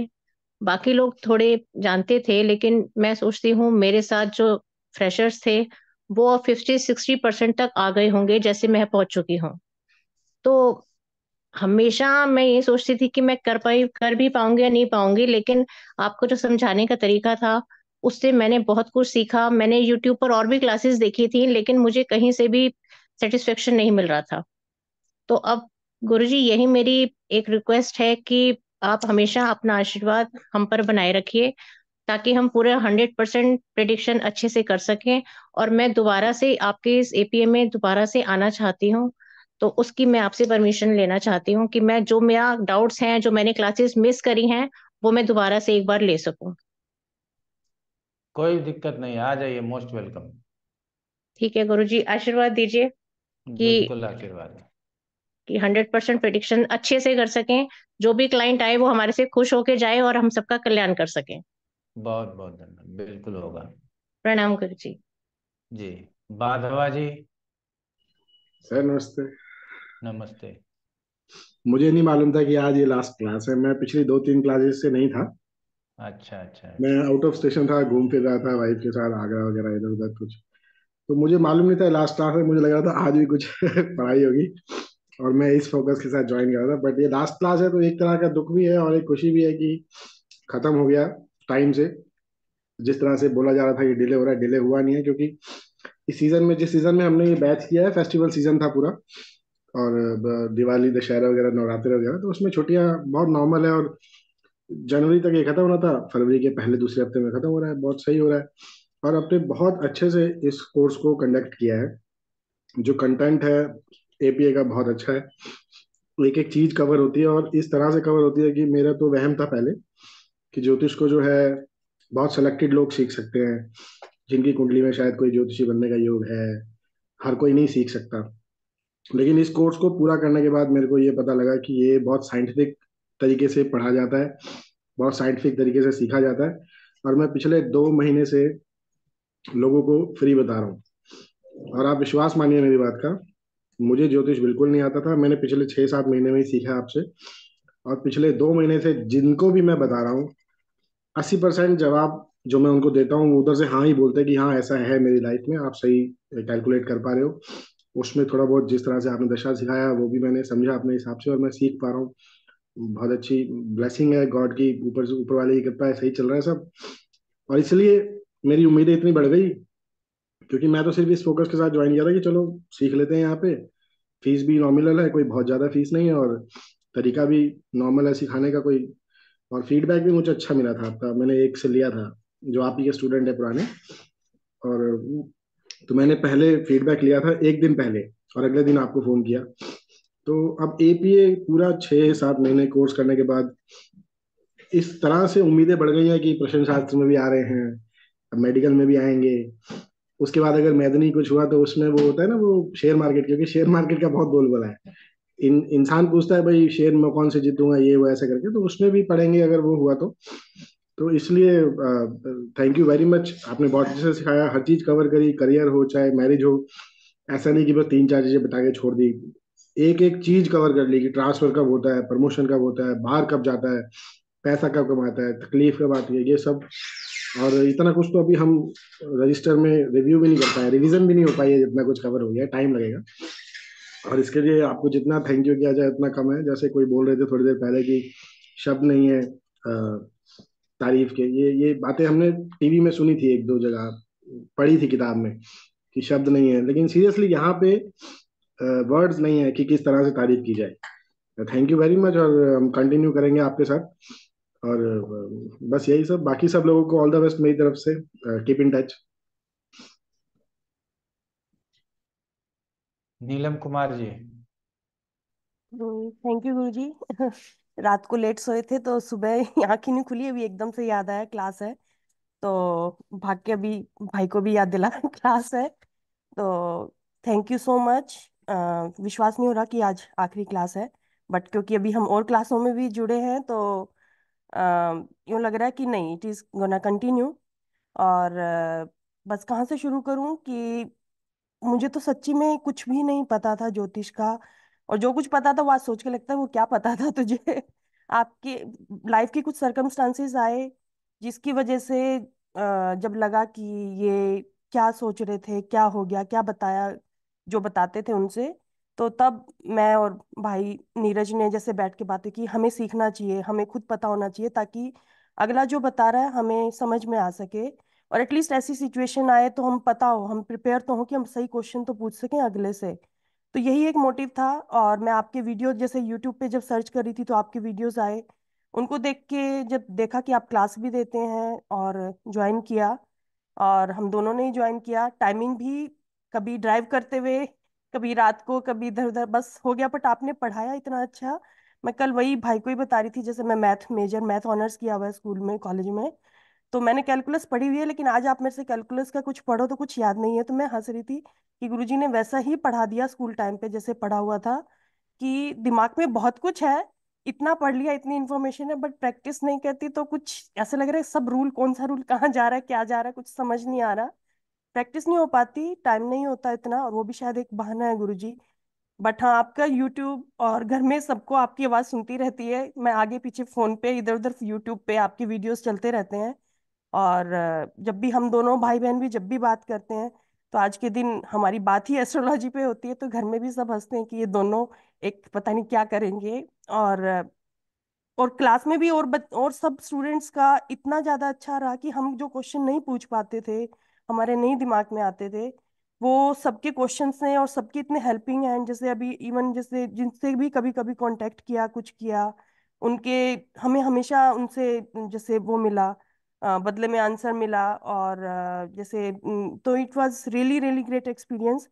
बाकी लोग थोड़े जानते थे, लेकिन मैं सोचती हूँ मेरे साथ जो फ्रेशर्स थे वो 50-60% तक आ गए होंगे जैसे मैं पहुंच चुकी हूँ। तो हमेशा मैं ये सोचती थी कि मैं कर भी पाऊंगी या नहीं पाऊंगी, लेकिन आपको जो समझाने का तरीका था उससे मैंने बहुत कुछ सीखा। मैंने यूट्यूब पर और भी क्लासेस देखी थी, लेकिन मुझे कहीं से भी सेटिस्फेक्शन नहीं मिल रहा था। तो अब गुरुजी यही मेरी एक रिक्वेस्ट है कि आप हमेशा अपना आशीर्वाद हम पर बनाए रखिए, ताकि हम पूरे 100% प्रिडिक्शन अच्छे से कर सकें। और मैं दोबारा से आपके इस एपीए में दोबारा से आना चाहती हूँ। तो उसकी मैं आपसे परमिशन लेना चाहती हूँ कि मैं जो मेरा डाउट्स हैं, जो मैंने क्लासेस मिस करी हैं, वो मैं दोबारा से एक बार ले सकूं। कोई दिक्कत नहीं, आ जाइए, मोस्ट वेलकम। ठीक है गुरुजी, आशीर्वाद दीजिए कि बिल्कुल आशीर्वाद। 100% प्रिडिक्शन अच्छे से कर सकें। जो भी क्लाइंट आए वो हमारे से खुश होके जाए और हम सबका कल्याण कर सकें। बहुत बहुत धन्यवाद, बिल्कुल होगा। प्रणाम गुरुजी। जी। बाधवा जी। सर नमस्ते। नमस्ते। मुझे नहीं मालूम था कि आज ये लास्ट क्लास है, मैं पिछली 2-3 क्लासेस से नहीं था। अच्छा अच्छा मैं अच्छा। आउट ऑफ स्टेशन था, घूम फिर रहा था वाइफ के साथ, आगरा वगैरह इधर उधर कुछ। तो मुझे मालूम नहीं था लास्ट क्लास है, मुझे लग रहा था आज भी कुछ पढ़ाई होगी और मैं इस फोकस के साथ ज्वाइन कर रहा था। बट ये लास्ट क्लास है तो एक तरह का दुख भी है और एक खुशी भी है कि खत्म हो गया टाइम से। जिस तरह से बोला जा रहा था कि डिले हो रहा है, डिले हुआ नहीं है, क्योंकि इस सीजन में, जिस सीजन में हमने ये बैच किया है, फेस्टिवल सीजन था पूरा। और दिवाली, दशहरा वगैरह, नवरात्रि वगैरह, तो उसमें छुट्टियां बहुत नॉर्मल है। और जनवरी तक ये खत्म होना था, फरवरी के पहले दूसरे हफ्ते में खत्म हो रहा है, बहुत सही हो रहा है। और आपने बहुत अच्छे से इस कोर्स को कंडक्ट किया है। जो कंटेंट है एपीए का बहुत अच्छा है, एक एक चीज कवर होती है और इस तरह से कवर होती है कि मेरा तो वहम था पहले कि ज्योतिष को जो है बहुत सेलेक्टेड लोग सीख सकते हैं, जिनकी कुंडली में शायद कोई ज्योतिषी बनने का योग है, हर कोई नहीं सीख सकता। लेकिन इस कोर्स को पूरा करने के बाद मेरे को ये पता लगा कि ये बहुत साइंटिफिक तरीके से पढ़ा जाता है, बहुत साइंटिफिक तरीके से सीखा जाता है। और मैं पिछले 2 महीने से लोगों को फ्री बता रहा हूँ। और आप विश्वास मानिए मेरी बात का, मुझे ज्योतिष बिल्कुल नहीं आता था, मैंने पिछले 6-7 महीने में ही सीखा आपसे। और पिछले 2 महीने से जिनको भी मैं बता रहा हूँ, 80% जवाब जो मैं उनको देता हूँ वो उधर से हाँ ही बोलते हैं कि हाँ ऐसा है मेरी लाइफ में, आप सही कैलकुलेट कर पा रहे हो। उसमें थोड़ा बहुत जिस तरह से आपने दशा सिखाया वो भी मैंने समझा अपने हिसाब से और मैं सीख पा रहा हूँ। बहुत अच्छी ब्लेसिंग है गॉड की, ऊपर से ऊपर वाले की कृपा है, सही चल रहा है सब। और इसलिए मेरी उम्मीदें इतनी बढ़ गई, क्योंकि मैं तो सिर्फ इस फोकस के साथ ज्वाइन किया था कि चलो सीख लेते हैं यहाँ पे। फीस भी नॉमिनल है, कोई बहुत ज़्यादा फीस नहीं है, और तरीका भी नॉर्मल है सिखाने का कोई। और फीडबैक भी मुझे अच्छा मिला था आपका, मैंने एक से लिया था जो आप ही के स्टूडेंट है पुराने। और तो मैंने पहले फीडबैक लिया था एक दिन पहले, और अगले दिन आपको फ़ोन किया। तो अब एपीए पूरा 6-7 महीने कोर्स करने के बाद इस तरह से उम्मीदें बढ़ गई हैं कि प्रश्न शास्त्र में भी आ रहे हैं, अब मेडिकल में भी आएंगे। उसके बाद अगर मैदनी कुछ हुआ तो उसमें वो होता है ना, वो शेयर मार्केट, क्योंकि शेयर मार्केट का बहुत बोलबाला है। इंसान पूछता है भाई शेयर में कौन से जीतूंगा, ये वो ऐसा करके, तो उसमें भी पढ़ेंगे अगर वो हुआ तो इसलिए थैंक यू वेरी मच। आपने बहुत अच्छे से सिखाया, हर चीज कवर करी, करियर हो चाहे मैरिज हो। ऐसा नहीं कि बस 3-4 चीजें बता के छोड़ दी, एक एक चीज कवर कर ली कि ट्रांसफर कब होता है, प्रमोशन कब होता है, बाहर कब जाता है, पैसा कब कमाता है, तकलीफ कब आती है, ये सब। और इतना कुछ तो अभी हम रजिस्टर में रिव्यू भी नहीं कर पाए, रिवीजन भी नहीं हो पाई है, जितना कुछ कवर हो गया, टाइम लगेगा। और इसके लिए आपको जितना थैंक यू किया जाए उतना कम है। जैसे कोई बोल रहे थे थोड़ी देर पहले कि शब्द नहीं है तारीफ के, ये बातें हमने टीवी में सुनी थी, 1-2 जगह पढ़ी थी किताब में कि शब्द नहीं है, लेकिन सीरियसली यहाँ पे वर्ड्स नहीं है कि किस तरह से तारीफ की जाए। थैंक यू वेरी मच, और हम कंटिन्यू करेंगे आपके साथ। और बस यही सब, बाकी सब लोगों को ऑल द बेस्ट मेरी तरफ से, keep in touch. Neelam Kumar ji. Thank you Guruji. रात को लेट सोए थे तो सुबह आँख ही नहीं खुली, अभी एकदम से याद आया क्लास है, तो भाग के अभी भाई को भी याद दिला क्लास है। तो थैंक यू सो मच। विश्वास नहीं हो रहा कि आज आखिरी क्लास है, बट क्योंकि अभी हम और क्लासों में भी जुड़े हैं तो यूँ लग रहा है कि नहीं, इट इज़ गोना कंटिन्यू। और बस कहाँ से शुरू करूँ कि मुझे तो सच्ची में कुछ भी नहीं पता था ज्योतिष का, और जो कुछ पता था वो आज सोच के लगता है वो क्या पता था तुझे। आपके लाइफ के कुछ सरकमस्टांसेस आए जिसकी वजह से जब लगा कि ये क्या सोच रहे थे, क्या हो गया, क्या बताया जो बताते थे उनसे, तो तब मैं और भाई नीरज ने जैसे बैठ के बातें की, हमें सीखना चाहिए, हमें खुद पता होना चाहिए ताकि अगला जो बता रहा है हमें समझ में आ सके, और एटलीस्ट ऐसी सिचुएशन आए तो हम पता हो, हम प्रिपेयर तो हो कि हम सही क्वेश्चन तो पूछ सकें अगले से। तो यही एक मोटिव था। और मैं आपके वीडियो जैसे यूट्यूब पे जब सर्च कर रही थी तो आपके वीडियोस आए, उनको देख के जब देखा कि आप क्लास भी देते हैं और ज्वाइन किया, और हम दोनों ने ही ज्वाइन किया। टाइमिंग भी कभी ड्राइव करते हुए, कभी रात को, कभी इधर उधर बस हो गया, बट आपने पढ़ाया इतना अच्छा। मैं कल वही भाई को ही बता रही थी, जैसे मैं मैथ ऑनर्स किया हुआ है स्कूल में, कॉलेज में, तो मैंने कैलकुलस पढ़ी हुई है, लेकिन आज आप मेरे से कैलकुलस का कुछ पढ़ो तो कुछ याद नहीं है। तो मैं हंस रही थी कि गुरुजी ने वैसा ही पढ़ा दिया स्कूल टाइम पे जैसे पढ़ा हुआ था, कि दिमाग में बहुत कुछ है, इतना पढ़ लिया, इतनी इन्फॉर्मेशन है, बट प्रैक्टिस नहीं करती तो कुछ ऐसे लग रहा है सब रूल, कौन सा रूल कहाँ जा रहा है, क्या जा रहा है, कुछ समझ नहीं आ रहा। प्रैक्टिस नहीं हो पाती, टाइम नहीं होता इतना, और वो भी शायद एक बहाना है गुरुजी। बट हाँ, आपका यूट्यूब और घर में सबको आपकी आवाज़ सुनती रहती है, मैं आगे पीछे फोन पे इधर उधर यूट्यूब पे आपके वीडियोस चलते रहते हैं। और जब भी हम दोनों भाई बहन भी जब भी बात करते हैं तो आज के दिन हमारी बात ही एस्ट्रोलॉजी पे होती है, तो घर में भी सब हंसते हैं कि ये दोनों एक पता नहीं क्या करेंगे। और और क्लास में भी और सब स्टूडेंट्स का इतना ज़्यादा अच्छा रहा कि हम जो क्वेश्चन नहीं पूछ पाते थे, हमारे नहीं दिमाग में आते थे, वो सबके क्वेश्चंस ने और सबके इतने हेल्पिंग हैंड, जैसे अभी इवन जैसे जिनसे भी कभी कभी कांटेक्ट किया, कुछ किया, उनके हमें हमेशा उनसे जैसे वो मिला, बदले में आंसर मिला। और जैसे तो it was really really great experience.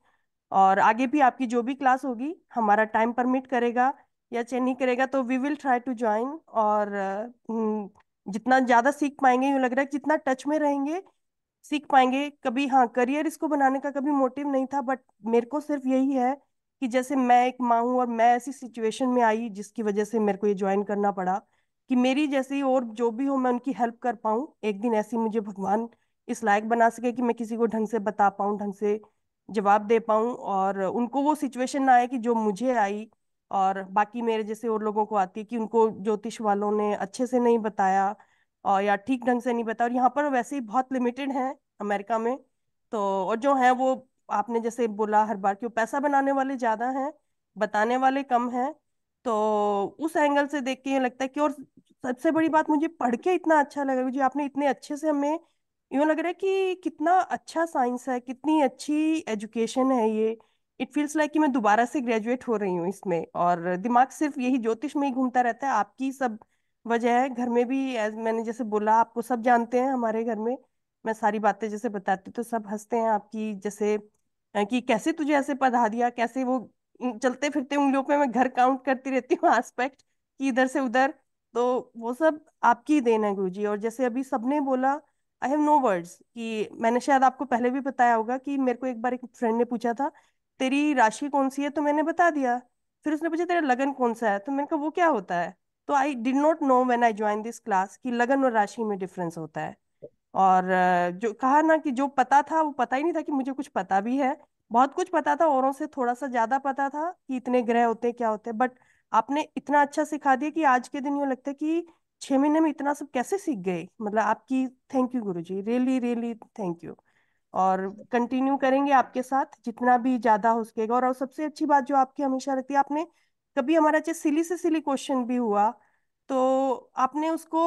और आगे भी आपकी जो भी क्लास होगी, हमारा टाइम परमिट करेगा या चेक नहीं करेगा तो we will try to join. और जितना ज़्यादा सीख पाएंगे, यूँ लग रहा है कि जितना टच में रहेंगे सीख पाएंगे। कभी हाँ, करियर इसको बनाने का कभी मोटिव नहीं था, बट मेरे को सिर्फ यही है कि जैसे मैं एक माँ हूँ और मैं ऐसी सिचुएशन में आई जिसकी वजह से मेरे को ये ज्वाइन करना पड़ा, कि मेरी जैसी और जो भी हो मैं उनकी हेल्प कर पाऊँ, एक दिन ऐसी मुझे भगवान इस लायक बना सके कि मैं किसी को ढंग से बता पाऊँ, ढंग से जवाब दे पाऊँ, और उनको वो सिचुएशन ना आए कि जो मुझे आई और बाकी मेरे जैसे और लोगों को आती है, कि उनको ज्योतिष वालों ने अच्छे से नहीं बताया और या ठीक ढंग से नहीं बताया। और यहाँ पर वैसे ही बहुत लिमिटेड है अमेरिका में, तो और जो है वो आपने जैसे बोला हर बार कि वो पैसा बनाने वाले ज्यादा हैं, बताने वाले कम हैं। तो उस एंगल से देख के ये लगता है कि, और सबसे बड़ी बात मुझे पढ़ के इतना अच्छा लगा जी, आपने इतने अच्छे से हमें, यूँ लग रहा है कि कितना अच्छा साइंस है, कितनी अच्छी एजुकेशन है ये। इट फील्स लाइक कि मैं दोबारा से ग्रेजुएट हो रही हूँ इसमें, और दिमाग सिर्फ यही ज्योतिष में ही घूमता रहता है। आपकी सब वजह है, घर में भी एज मैंने जैसे बोला, आपको सब जानते हैं हमारे घर में। मैं सारी बातें जैसे बताती तो सब हंसते हैं आपकी, जैसे कि कैसे तुझे ऐसे पढ़ा दिया, कैसे वो चलते फिरते उंगलियों पे मैं घर काउंट करती रहती हूँ एस्पेक्ट कि इधर से उधर। तो वो सब आपकी ही देन है गुरुजी। और जैसे अभी सबने बोला, आई हैव नो वर्ड्स, कि मैंने शायद आपको पहले भी बताया होगा कि मेरे को एक बार एक फ्रेंड ने पूछा था तेरी राशि कौन सी है, तो मैंने बता दिया। फिर उसने पूछा तेरा लगन कौन सा है, तो मैंने कहा वो क्या होता है। तो I did not know when I join this class कि लगन और राशि में डिफरेंस होता है। और जो कहा ना कि जो पता था वो पता ही नहीं था कि मुझे कुछ पता भी है। बहुत कुछ पता था, औरों से थोड़ा सा ज्यादा पता था कि इतने ग्रह होते हैं क्या होते हैं, बट आपने इतना अच्छा सिखा दिया कि आज के दिन यूँ लगता है कि 6 महीने में इतना सब कैसे सीख गए। मतलब आपकी thank you Guruji, really really thank you. और कंटिन्यू करेंगे आपके साथ जितना भी ज्यादा हो सकेगा। और सबसे अच्छी बात जो आपकी हमेशा रहती है, आपने कभी हमारा चाहे सिली से सिली क्वेश्चन भी हुआ तो आपने उसको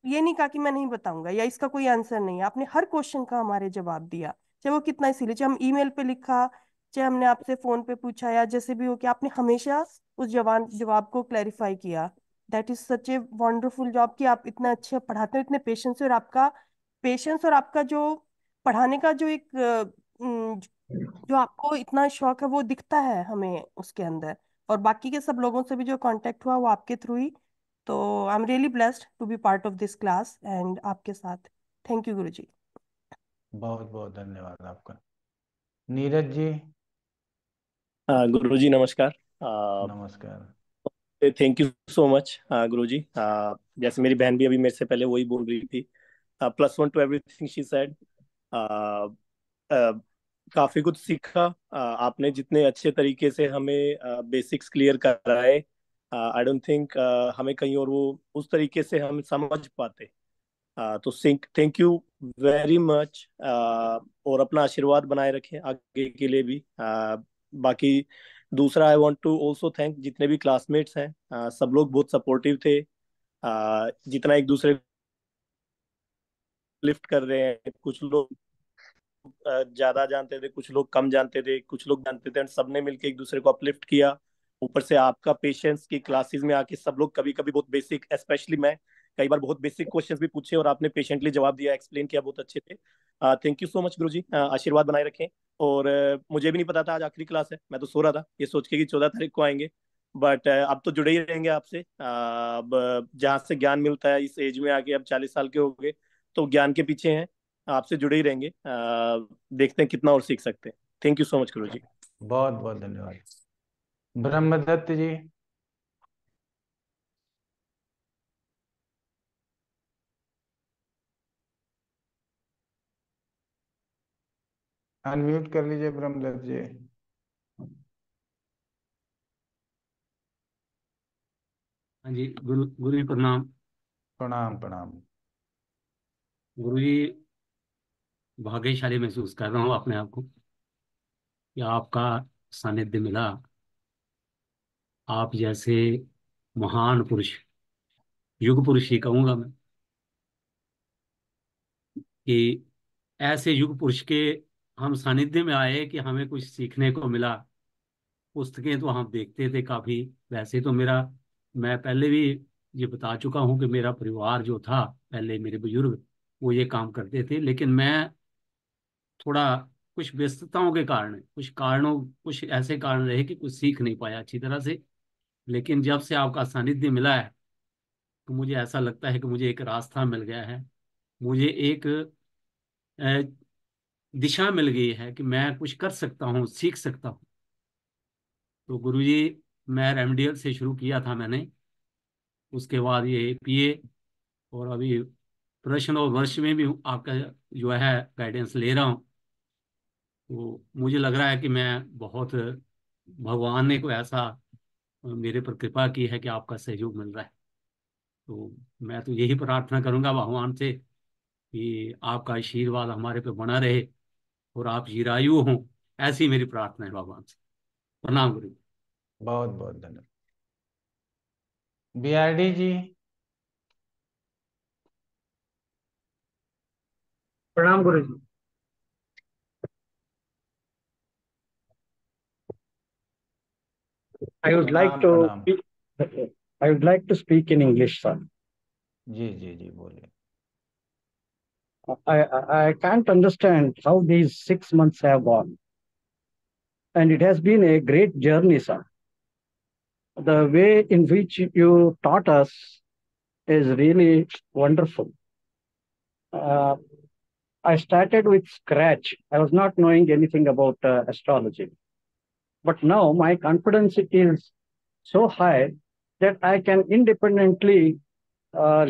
ये नहीं कहा कि मैं नहीं बताऊंगा या इसका कोई आंसर नहीं है, आपने हर क्वेश्चन का हमारे जवाब दिया, चाहे वो कितना ही सिली, चाहे हम ईमेल पे लिखा, चाहे हमने आपसे फोन पे पूछा, या जैसे भी हो, कि आपने हमेशा उस जवाब जवाब को क्लैरिफाई किया। That is such a wonderful job कि आप इतना अच्छे पढ़ाते हो, इतने पेशेंस से। और आपका पेशेंस और आपका जो पढ़ाने का जो एक जो आपको इतना शौक है वो दिखता है हमें उसके अंदर। और बाकी के सब लोगों से भी जो कांटेक्ट हुआ वो आपके थ्रू ही। तो I am really blessed to be part of this class and आपके साथ। Thank you Guruji. बहुत बहुत धन्यवाद आपका। नीरज जी। गुरुजी नमस्कार। नमस्कार। Thank you so much Guruji. जैसे मेरी बहन भी अभी मेरे से पहले वही बोल रही थी, plus one two everything she said. काफी कुछ सीखा। आपने जितने अच्छे तरीके से हमें बेसिक्स क्लियर कराए, आई डोंट थिंक हमें कहीं और वो उस तरीके से हम समझ पाते। तो थैंक यू वेरी मच। और अपना आशीर्वाद बनाए रखें आगे के लिए भी। बाकी दूसरा, I want to also thank जितने भी क्लासमेट्स हैं। सब लोग बहुत सपोर्टिव थे। जितना एक दूसरे को लिफ्ट कर रहे हैं, कुछ लोग ज्यादा जानते थे, कुछ लोग कम जानते थे, कुछ लोग जानते थे, सबने मिलकर एक दूसरे को अपलिफ्ट किया। ऊपर से आपका पेशेंस की क्लासेस में आके सब लोग कभी कभी बहुत बेसिक, स्पेशली मैं कई बार बहुत बेसिक क्वेश्चंस भी पूछे और आपने पेशेंटली जवाब दिया, एक्सप्लेन किया, बहुत अच्छे थे। थैंक यू सो मच गुरुजी। आशीर्वाद बनाए रखें। और मुझे भी नहीं पता था आज आखिरी क्लास है, मैं तो सो रहा था ये सोच के कि 14 तारीख को आएंगे। बट अब तो जुड़े ही रहेंगे आपसे। अब जहाँ से ज्ञान मिलता है इस एज में आके, अब 40 साल के हो गए तो ज्ञान के पीछे हैं, आपसे जुड़े ही रहेंगे। देखते हैं कितना और सीख सकते हैं। थैंक यू सो मच गुरु जी। बहुत बहुत धन्यवाद। ब्रह्मदत्त जी। अनम्यूट कर लीजिए ब्रह्मदत्त जी। हाँ जी, गुरु गुरु जी प्रणाम। प्रणाम प्रणाम। गुरु जी, भाग्यशाली महसूस कर रहा हूँ अपने आप को कि आपका सानिध्य मिला। आप जैसे महान पुरुष, युग पुरुष ही कहूंगा मैं, कि ऐसे युग पुरुष के हम सानिध्य में आए कि हमें कुछ सीखने को मिला। पुस्तकें तो हम देखते थे काफी, वैसे तो मेरा, मैं पहले भी ये बता चुका हूँ कि मेरा परिवार जो था, पहले मेरे बुजुर्ग वो ये काम करते थे, लेकिन मैं थोड़ा कुछ व्यस्तताओं के कारण, कुछ कारणों, कुछ ऐसे कारण रहे कि कुछ सीख नहीं पाया अच्छी तरह से। लेकिन जब से आपका सानिध्य मिला है तो मुझे ऐसा लगता है कि मुझे एक रास्ता मिल गया है, मुझे एक अ, दिशा मिल गई है कि मैं कुछ कर सकता हूँ, सीख सकता हूँ। तो गुरुजी, मैं रेमेडियल से शुरू किया था मैंने, उसके बाद ये पीए, और अभी प्रश्न और वर्ष में भी आपका जो है गाइडेंस ले रहा हूँ। तो मुझे लग रहा है कि मैं बहुत, भगवान ने कोई ऐसा मेरे पर कृपा की है कि आपका सहयोग मिल रहा है। तो मैं तो यही प्रार्थना करूंगा भगवान से कि आपका आशीर्वाद हमारे पे बना रहे और आप चिरायु हों, ऐसी मेरी प्रार्थना है भगवान से। प्रणाम गुरु। बहुत बहुत धन्यवाद। बीआरडी जी। प्रणाम गुरु जी। I would like प्रणाम to प्रणाम। I would like to speak in English, sir. जी जी जी बोलिए। I can't understand how these 6 months have gone, and it has been a great journey, sir. The way in which you taught us is really wonderful. Uh, I started with scratch. I was not knowing anything about astrology, but now my confidence is so high that I can independently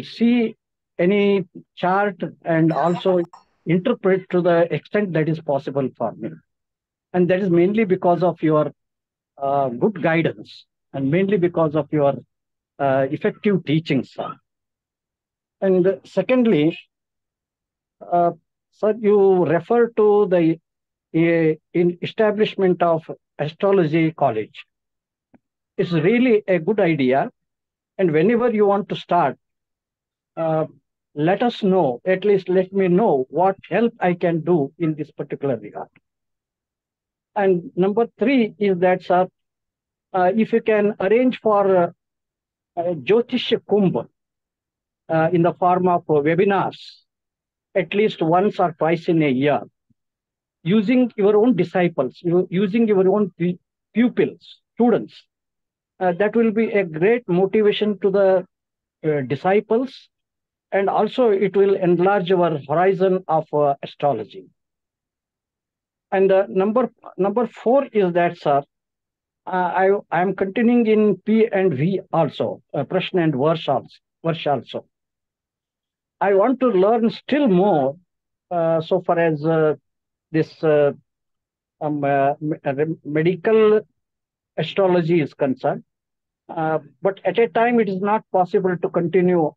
see any chart and also interpret to the extent that is possible for me. And that is mainly because of your good guidance and mainly because of your effective teachings, sir. And secondly, sir, you refer to the in establishment of astrology college. It's really a good idea. And whenever you want to start, uh, let us know, at least let me know what help I can do in this particular regard. And number 3 is that, sir, if you can arrange for Jyotish Kumbh in the form of webinars, at least once or twice in a year, using your own disciples, using your own pupils, students, that will be a great motivation to the disciples, and also it will enlarge our horizon of astrology. And number 4 is that, sir, I am continuing in P and V also, Prashna and Varsh also. I want to learn still more so far as this medical astrology is concerned. But at a time, it is not possible to continue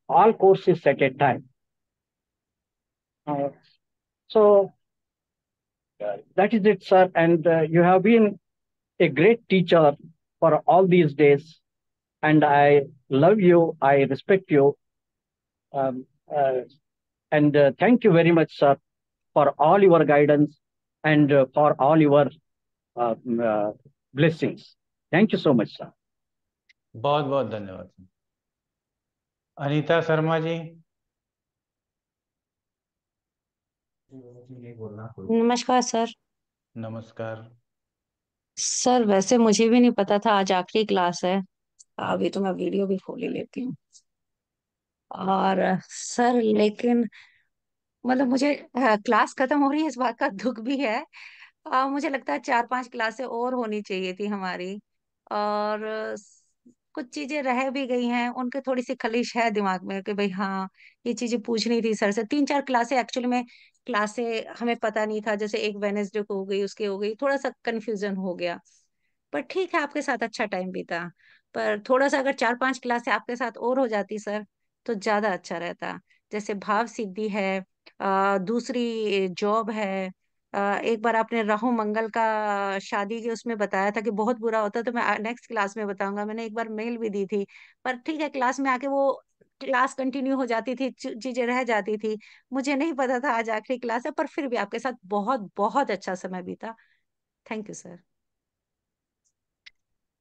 all courses at a time. So that is it, sir. And you have been a great teacher for all these days. And I love you. I respect you. Um, uh, and thank you very much, sir, for all your guidance and for all your blessings. Thank you so much, sir. बहुत बहुत धन्यवाद। अनीता शर्मा जी। नमस्कार sir. नमस्कार। Sir वैसे मुझे भी नहीं पता था आज आखिरी क्लास है। अभी तो मैं वीडियो भी खोल ही लेती हूँ। और सर लेकिन मतलब मुझे क्लास खत्म हो रही है इस बात का दुख भी है। मुझे लगता है 4-5 क्लासें और होनी चाहिए थी हमारी। और कुछ चीजें रह भी गई हैं, उनके थोड़ी सी खलिश है दिमाग में कि भाई हाँ ये चीजें पूछनी थी सर से। 3-4 क्लासें एक्चुअली में क्लासें हमें पता नहीं था, जैसे एक वेनेसडे को हो गई, उसके हो गई, थोड़ा सा कंफ्यूजन हो गया। पर ठीक है, आपके साथ अच्छा टाइम बीता। पर थोड़ा सा अगर 4-5 क्लासें आपके साथ और हो जाती सर तो ज्यादा अच्छा रहता। जैसे भाव सिद्धि है, दूसरी जॉब है। एक बार आपने राहु मंगल का शादी के उसमें बताया था कि बहुत बुरा होता है, तो मैं नेक्स्ट क्लास में बताऊंगा। मैंने एक बार मेल भी दी थी, पर ठीक है क्लास में आके वो क्लास कंटिन्यू हो जाती थी, चीजें रह जाती थी। मुझे नहीं पता था आज आखिरी क्लास है, पर फिर भी आपके साथ बहुत बहुत अच्छा समय बीता। Thank you sir.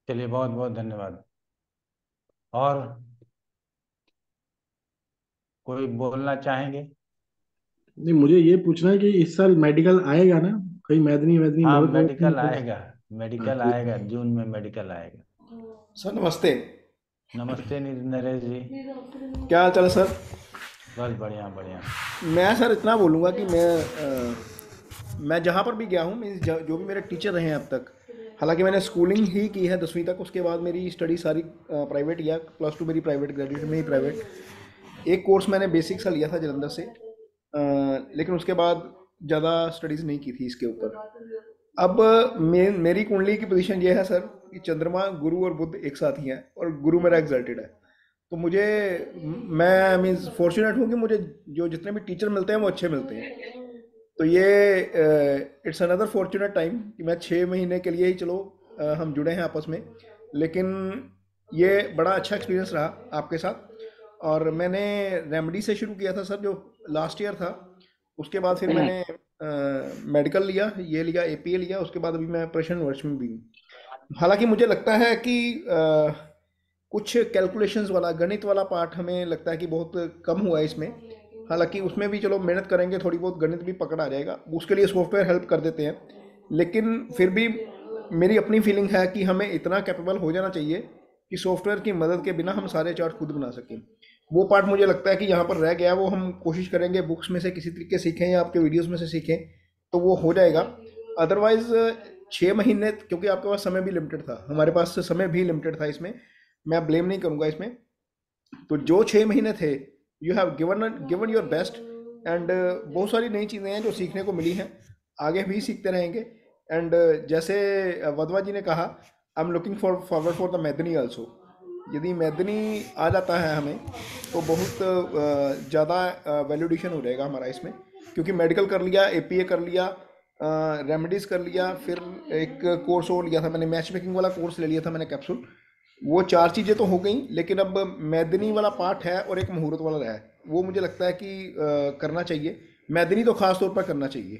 चलिए बहुत बहुत धन्यवाद। और कोई बोलना चाहेंगे? नहीं, मुझे ये पूछना है कि इस साल मेडिकल आएगा ना, कहीं मैदनी वैदनी हाँ मुहूर्त मेडिकल वुहूर्त? आएगा, मेडिकल ठीक आएगा, है। जून में मेडिकल आएगा। सर नमस्ते। नमस्ते नरेश जी। क्या हाल चाल है सर? बस बढ़िया बढ़िया। मैं सर इतना बोलूँगा कि मैं जहाँ पर भी गया हूँ, मीन्स जो भी मेरे टीचर रहे हैं अब तक, हालांकि मैंने स्कूलिंग ही की है 10वीं तक, उसके बाद मेरी स्टडी सारी प्राइवेट या +2 मेरी प्राइवेट, ग्रेजुएशन में ही प्राइवेट। एक कोर्स मैंने बेसिक सा लिया था जलंधर से, लेकिन उसके बाद ज़्यादा स्टडीज़ नहीं की थी इसके ऊपर। अब मेरी कुंडली की पोजीशन ये है सर कि चंद्रमा, गुरु और बुध एक साथ ही हैं, और गुरु मेरा एग्जल्टेड है। तो मैं मीन्स फॉर्चुनेट हूँ कि मुझे जो जितने भी टीचर मिलते हैं वो अच्छे मिलते हैं। तो ये इट्स अनदर फॉर्चुनेट टाइम कि मैं 6 महीने के लिए ही, चलो हम जुड़े हैं आपस में, लेकिन ये बड़ा अच्छा एक्सपीरियंस रहा आपके साथ। और मैंने रेमेडी से शुरू किया था सर, जो लास्ट ईयर था। उसके बाद फिर मैंने मेडिकल लिया, ये लिया, एपीए लिया, उसके बाद अभी मैं ऑपरेशन वर्ष में भी हूँ। हालांकि मुझे लगता है कि कुछ कैलकुलेशंस वाला, गणित वाला पार्ट हमें लगता है कि बहुत कम हुआ है इसमें। हालांकि उसमें भी चलो मेहनत करेंगे, थोड़ी बहुत गणित भी पकड़ आ जाएगा, उसके लिए सॉफ्टवेयर हेल्प कर देते हैं। लेकिन फिर भी मेरी अपनी फीलिंग है कि हमें इतना कैपेबल हो जाना चाहिए कि सॉफ्टवेयर की मदद के बिना हम सारे चार्ट खुद बना सकें। वो पार्ट मुझे लगता है कि यहाँ पर रह गया। वो हम कोशिश करेंगे बुक्स में से किसी तरीके सीखें या आपके वीडियोस में से सीखें तो वो हो जाएगा। अदरवाइज 6 महीने, क्योंकि आपके पास समय भी लिमिटेड था, हमारे पास समय भी लिमिटेड था, इसमें मैं ब्लेम नहीं करूँगा इसमें। तो जो 6 महीने थे, you have given your best. And बहुत सारी नई चीज़ें हैं जो सीखने को मिली हैं, आगे भी सीखते रहेंगे। एंड जैसे वधवा जी ने कहा, I am looking forward for the मैदनी आल्सो। यदि मैदनी आ जाता है हमें तो बहुत ज़्यादा वैल्यूडेशन हो जाएगा हमारा इसमें, क्योंकि मेडिकल कर लिया, एपीए कर लिया, रेमेडीज़ कर लिया, फिर एक कोर्स और लिया था मैंने, मैच मेकिंग वाला कोर्स ले लिया था मैंने, कैप्सूल। वो 4 चीज़ें तो हो गई, लेकिन अब मैदनी वाला पार्ट है और एक मुहूर्त वाला है। वो मुझे लगता है कि करना चाहिए। मैदनी तो खास तौर पर करना चाहिए।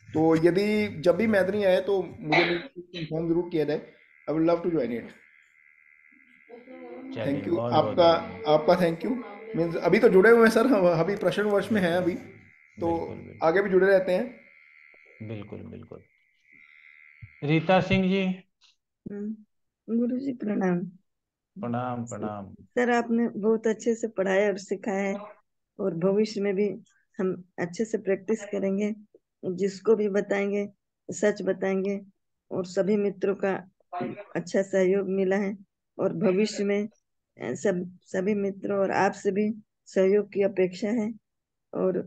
तो यदि जब भी मैदनी आए तो मुझे इन्फॉर्म जरूर किया जाए। I would love to join it. चलिए, थैंक यू बहुत बहुत आपका, धन्यवाद। आपका थैंक यू। मीन्स अभी तो जुड़े हुए हैं सर, हम अभी प्रश्न वर्ष में हैं अभी, तो बिल्कुल बिल्कुल आगे भी जुड़े रहते हैं। बिल्कुल बिल्कुल। रीता सिंह जी, गुरु जी प्रणाम। प्रणाम प्रणाम। सर आपने बहुत अच्छे से पढ़ाया और सिखाया है, और भविष्य में भी हम अच्छे से प्रैक्टिस करेंगे, जिसको भी बताएंगे सच बताएंगे। और सभी मित्रों का अच्छा सहयोग मिला है, और भविष्य में सभी मित्रों और आपसे भी सहयोग की अपेक्षा है। और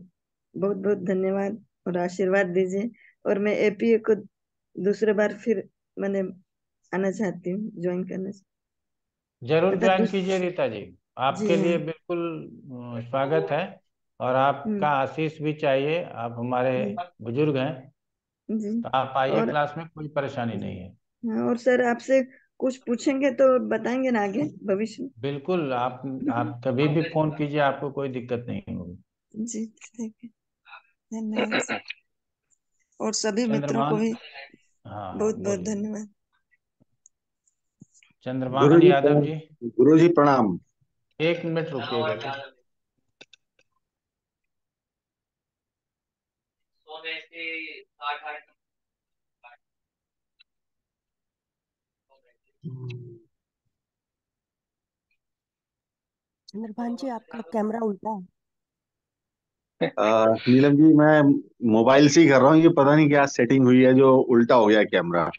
बहुत बहुत धन्यवाद, और आशीर्वाद दीजिए। और मैं एपीए को दूसरे बार फिर मैंने आना चाहती हूँ, ज्वाइन करना जरूर तथा ज्वाइन कीजिए रीता जी, जी आपके हाँ। लिए बिल्कुल स्वागत है। और आपका आशीष भी चाहिए, आप हमारे बुजुर्ग हैं, जी। तो आप आइए और क्लास में, कोई परेशानी जी नहीं है। हाँ, और सर आपसे कुछ पूछेंगे तो बताएंगे ना आगे भविष्य बिल्कुल, आप कभी भी फोन कीजिए, आपको कोई दिक्कत नहीं होगी। में। जी ठीक है, धन्यवाद सर। और सभी मित्रों को चंद्रभान, भी हाँ हाँ बहुत बहुत बोलिए। धन्यवाद। चंद्रभान यादव जी, गुरु जी प्रणाम। 1 मिनट रुकिए बेटे। चंद्रभान जी आपका कैमरा उल्टा है। नीलम जी, मैं मोबाइल से ही कर रहा हूँ, ये पता नहीं क्या सेटिंग हुई है जो उल्टा हो गया कैमरा।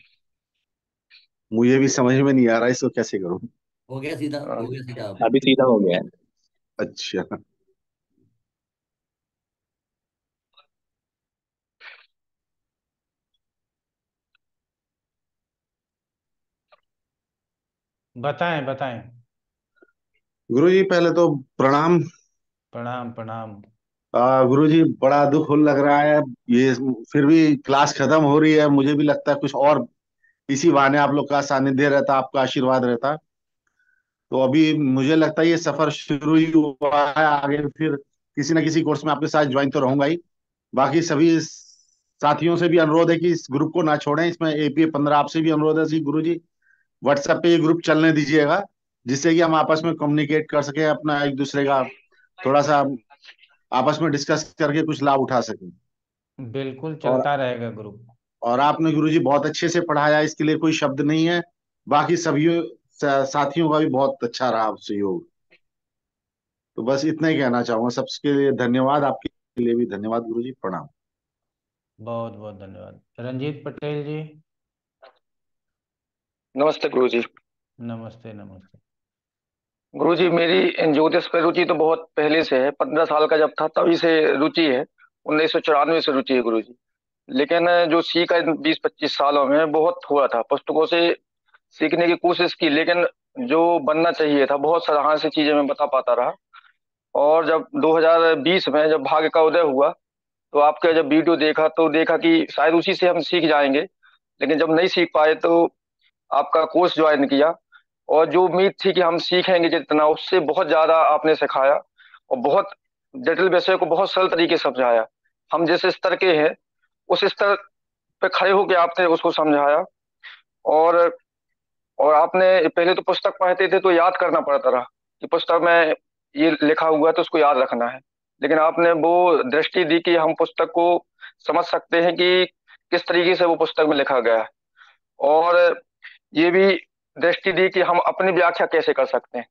मुझे भी समझ में नहीं आ रहा इसको कैसे करूँ। हो गया सीधा, हो गया सीधा अब। अभी सीधा हो गया है। अच्छा, बताएं बताएं। गुरु जी पहले तो प्रणाम। प्रणाम प्रणाम। गुरु जी बड़ा दुख लग रहा है ये, फिर भी क्लास खत्म हो रही है, मुझे भी लगता है कुछ और इसी बहाने आप लोग का सानिध्य रहता, आपका आशीर्वाद रहता। तो अभी मुझे लगता है ये सफर शुरू ही हुआ है, आगे फिर किसी न किसी कोर्स में आपके साथ ज्वाइन तो रहूंगा ही। बाकी सभी साथियों से भी अनुरोध है कि इस ग्रुप को ना छोड़ें। इसमें एपीए 15 आपसे भी अनुरोध है कि गुरु जी व्हाट्सएप पे ये ग्रुप चलने दीजिएगा, जिससे कि हम आपस में कम्युनिकेट कर सकें, अपना एक दूसरे का थोड़ा सा आपस में डिस्कस करके कुछ लाभ उठा सकें। बिल्कुल और चलता रहेगा ग्रुप। और आपने गुरुजी बहुत अच्छे से पढ़ाया, इसके लिए कोई शब्द नहीं है। बाकी सभी साथियों का भी बहुत अच्छा रहा सहयोग। तो बस इतना ही कहना चाहूंगा, सबके लिए धन्यवाद, आपके लिए भी धन्यवाद गुरुजी, प्रणाम। बहुत बहुत धन्यवाद। रंजीत पटेल जी, नमस्ते गुरु जी। नमस्ते नमस्ते। गुरु जी, मेरी ज्योतिष पर रुचि तो बहुत पहले से है, 15 साल का जब था तभी से रुचि है। 1994 से रुचि है गुरु जी। लेकिन जो सीखा इन 20-25 सालों में बहुत हुआ था, पुस्तकों से सीखने की कोशिश की, लेकिन जो बनना चाहिए था बहुत सारा से चीजें मैं बता पाता रहा। और जब 2020 में जब भाग्य का उदय हुआ, तो आपका जब वीडियो देखा तो देखा कि शायद उसी से हम सीख जाएंगे। लेकिन जब नहीं सीख पाए तो आपका कोर्स ज्वाइन किया। और जो उम्मीद थी कि हम सीखेंगे जितना, उससे बहुत ज्यादा आपने सिखाया और बहुत जटिल विषय को बहुत सरल तरीके से समझाया। हम जिस स्तर के हैं उस स्तर पे खड़े होकर आपने उसको समझाया। और और आपने पहले तो पुस्तक पढ़ते थे तो याद करना पड़ता रहा कि पुस्तक में ये लिखा हुआ है तो उसको याद रखना है, लेकिन आपने वो दृष्टि दी कि हम पुस्तक को समझ सकते हैं कि किस तरीके से वो पुस्तक में लिखा गया है, और ये भी दृष्टि दी कि हम अपनी व्याख्या कैसे कर सकते हैं।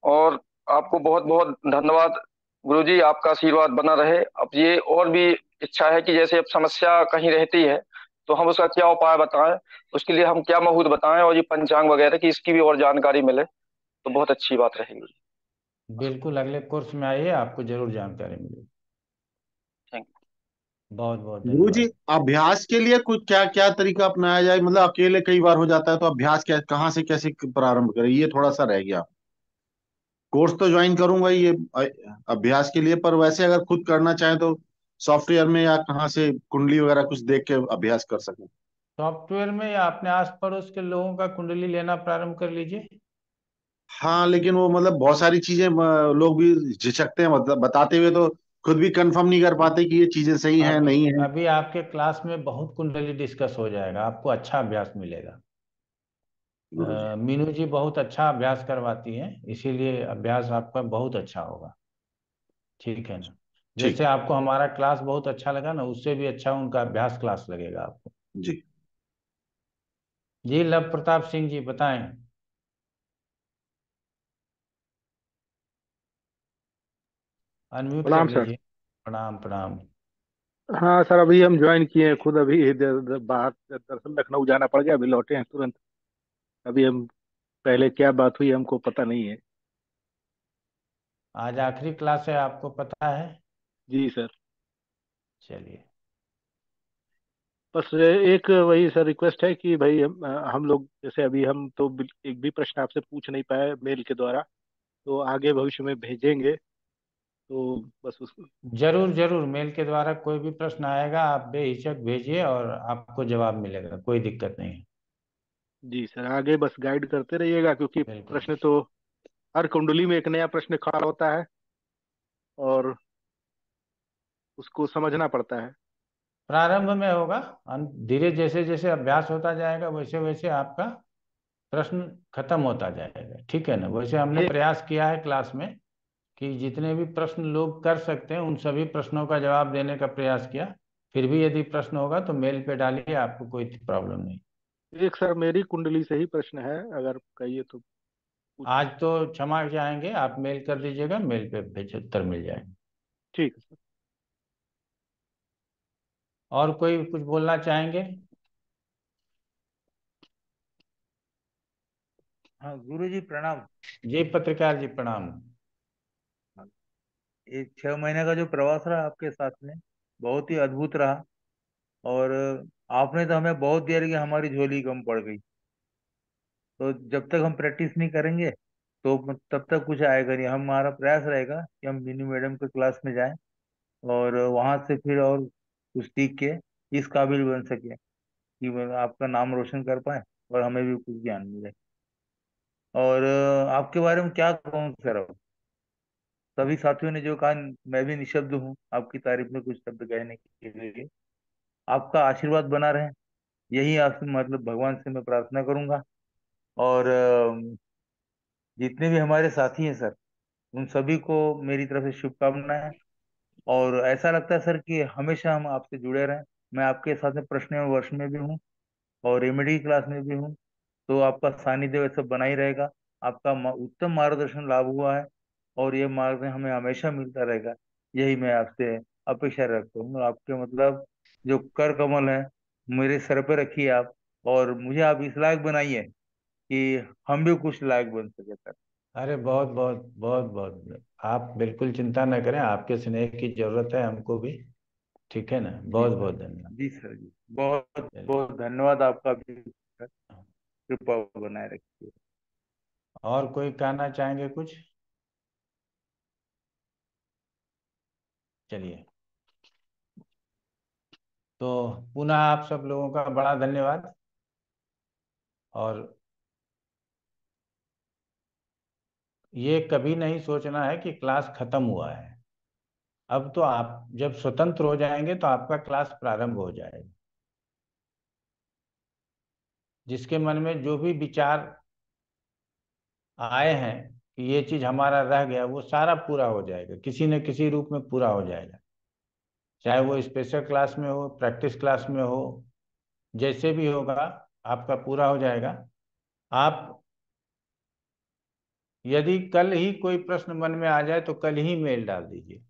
और आपको बहुत बहुत धन्यवाद गुरुजी, आपका आशीर्वाद बना रहे। अब ये और भी इच्छा है कि जैसे अब समस्या कहीं रहती है तो हम उसका क्या उपाय बताएं, उसके लिए हम क्या मुहूर्त बताएं, और ये पंचांग वगैरह की इसकी भी और जानकारी मिले तो बहुत अच्छी बात रहेगी। बिल्कुल, अगले कोर्स में आइए, आपको जरूर जानकारी मिलेगी। थैंक बहुत बहुत गुरु जी, धन्यवाद। अभ्यास के लिए कुछ क्या क्या तरीका अपनाया जाए? मतलब अकेले कई बार हो जाता है, तो अभ्यास क्या, कहाँ से कैसे प्रारंभ करें, ये थोड़ा सा रह गया। कोर्स तो ज्वाइन करूंगा ये अभ्यास के लिए, पर वैसे अगर खुद करना चाहे तो सॉफ्टवेयर में या कहाँ से कुंडली वगैरह कुछ देख के अभ्यास कर सकें। सॉफ्टवेयर में या अपने आस पड़ोस के लोगों का कुंडली लेना प्रारंभ कर लीजिए। हाँ, लेकिन वो मतलब बहुत सारी चीजें लोग भी झिझकते हैं, मतलब बताते हुए तो खुद भी कंफर्म नहीं कर पाते कि ये चीजें सही हैं अभी नहीं है। अभी आपके क्लास में बहुत कुंडली डिस्कस हो जाएगा, आपको अच्छा अभ्यास मिलेगा। गुरु जी। मीनू जी बहुत अच्छा अभ्यास करवाती हैं, इसीलिए अभ्यास आपका बहुत अच्छा होगा। ठीक है ना? ठीक। जैसे आपको हमारा क्लास बहुत अच्छा लगा ना, उससे भी अच्छा उनका अभ्यास क्लास लगेगा आपको। जी। जी लव प्रताप सिंह जी बताएं। अनम्यूट कर प्रणाम सर। लीजिए। प्रणाम प्रणाम। हाँ सर, अभी हम ज्वाइन किए हैं खुद, अभी बाहर दरअसल लखनऊ जाना पड़ गया, अभी लौटे हैं तुरंत। अभी हम पहले क्या बात हुई हमको पता नहीं है। आज आखिरी क्लास है, आपको पता है? जी सर। चलिए। बस एक वही सर रिक्वेस्ट है कि भाई हम लोग जैसे अभी हम तो एक भी प्रश्न आपसे पूछ नहीं पाए मेल के द्वारा, तो आगे भविष्य में भेजेंगे, तो बस उस। जरूर जरूर, मेल के द्वारा कोई भी प्रश्न आएगा आप बेहिचक भेजिए और आपको जवाब मिलेगा, कोई दिक्कत नहीं है। जी सर, आगे बस गाइड करते रहिएगा, क्योंकि बिल्कुल। प्रश्न तो हर कुंडली में एक नया प्रश्न खड़ा होता है और उसको समझना पड़ता है। प्रारंभ में होगा, धीरे जैसे जैसे अभ्यास होता जाएगा वैसे वैसे आपका प्रश्न खत्म होता जाएगा। ठीक है ना? वैसे हमने एक प्रयास किया है क्लास में कि जितने भी प्रश्न लोग कर सकते हैं उन सभी प्रश्नों का जवाब देने का प्रयास किया। फिर भी यदि प्रश्न होगा तो मेल पे डालिए, आपको कोई प्रॉब्लम नहीं। एक सर मेरी कुंडली से ही प्रश्न है, अगर कहिए तो पूछ आज सकते। तो क्षमा चाहेंगे, आप मेल कर दीजिएगा, मेल पे भेज उत्तर मिल जाएगा। ठीक है सर। और कोई कुछ बोलना चाहेंगे? हाँ गुरु जी प्रणाम। जी पत्रकार जी प्रणाम। ये 6 महीने का जो प्रवास रहा आपके साथ में बहुत ही अद्भुत रहा। और आपने तो हमें बहुत दिया कि हमारी झोली कम पड़ गई। तो जब तक हम प्रैक्टिस नहीं करेंगे तो तब तक कुछ आएगा नहीं। हमारा प्रयास रहेगा कि हम मीनू मैडम के क्लास में जाएं और वहां से फिर और कुछ सीख के इस काबिल बन सके कि वो आपका नाम रोशन कर पाए और हमें भी कुछ ज्ञान मिले। और आपके बारे में क्या कहूँ सर, अब सभी साथियों ने जो कहा मैं भी निशब्द हूँ आपकी तारीफ में कुछ शब्द कहने के लिए। आपका आशीर्वाद बना रहे, यही आपसे मतलब भगवान से मैं प्रार्थना करूंगा। और जितने भी हमारे साथी हैं सर, उन सभी को मेरी तरफ से शुभकामनाएं। और ऐसा लगता है सर कि हमेशा हम आपसे जुड़े रहें। मैं आपके साथ में प्रश्न एवं वर्ष में भी हूँ और रेमेडी क्लास में भी हूँ, तो आपका सानिध्य वैसे बना ही रहेगा। आपका उत्तम मार्गदर्शन लाभ हुआ है और ये मार्गदर्शन हमें हमेशा मिलता रहेगा, यही मैं आपसे अपेक्षा रखता हूँ। आपके मतलब जो कर कमल है मेरे सर पे रखिए आप, और मुझे आप इस लायक बनाइए कि हम भी कुछ लायक बन सके सर। अरे बहुत बहुत बहुत बहुत, आप बिल्कुल चिंता न करें, आपके स्नेह की जरूरत है हमको भी। ठीक है ना? जी बहुत सर। बहुत धन्यवाद। जी सर जी, बहुत चलिए। बहुत धन्यवाद आपका भी सर। कृपा बनाए रखिए। और कोई कहना चाहेंगे कुछ? चलिए, तो पुनः आप सब लोगों का बड़ा धन्यवाद। और ये कभी नहीं सोचना है कि क्लास खत्म हुआ है। अब तो आप जब स्वतंत्र हो जाएंगे तो आपका क्लास प्रारंभ हो जाएगा। जिसके मन में जो भी विचार आए हैं कि ये चीज हमारा रह गया, वो सारा पूरा हो जाएगा, किसी न किसी रूप में पूरा हो जाएगा। चाहे वो स्पेशल क्लास में हो, प्रैक्टिस क्लास में हो, जैसे भी होगा आपका पूरा हो जाएगा। आप यदि कल ही कोई प्रश्न मन में आ जाए तो कल ही मेल डाल दीजिए।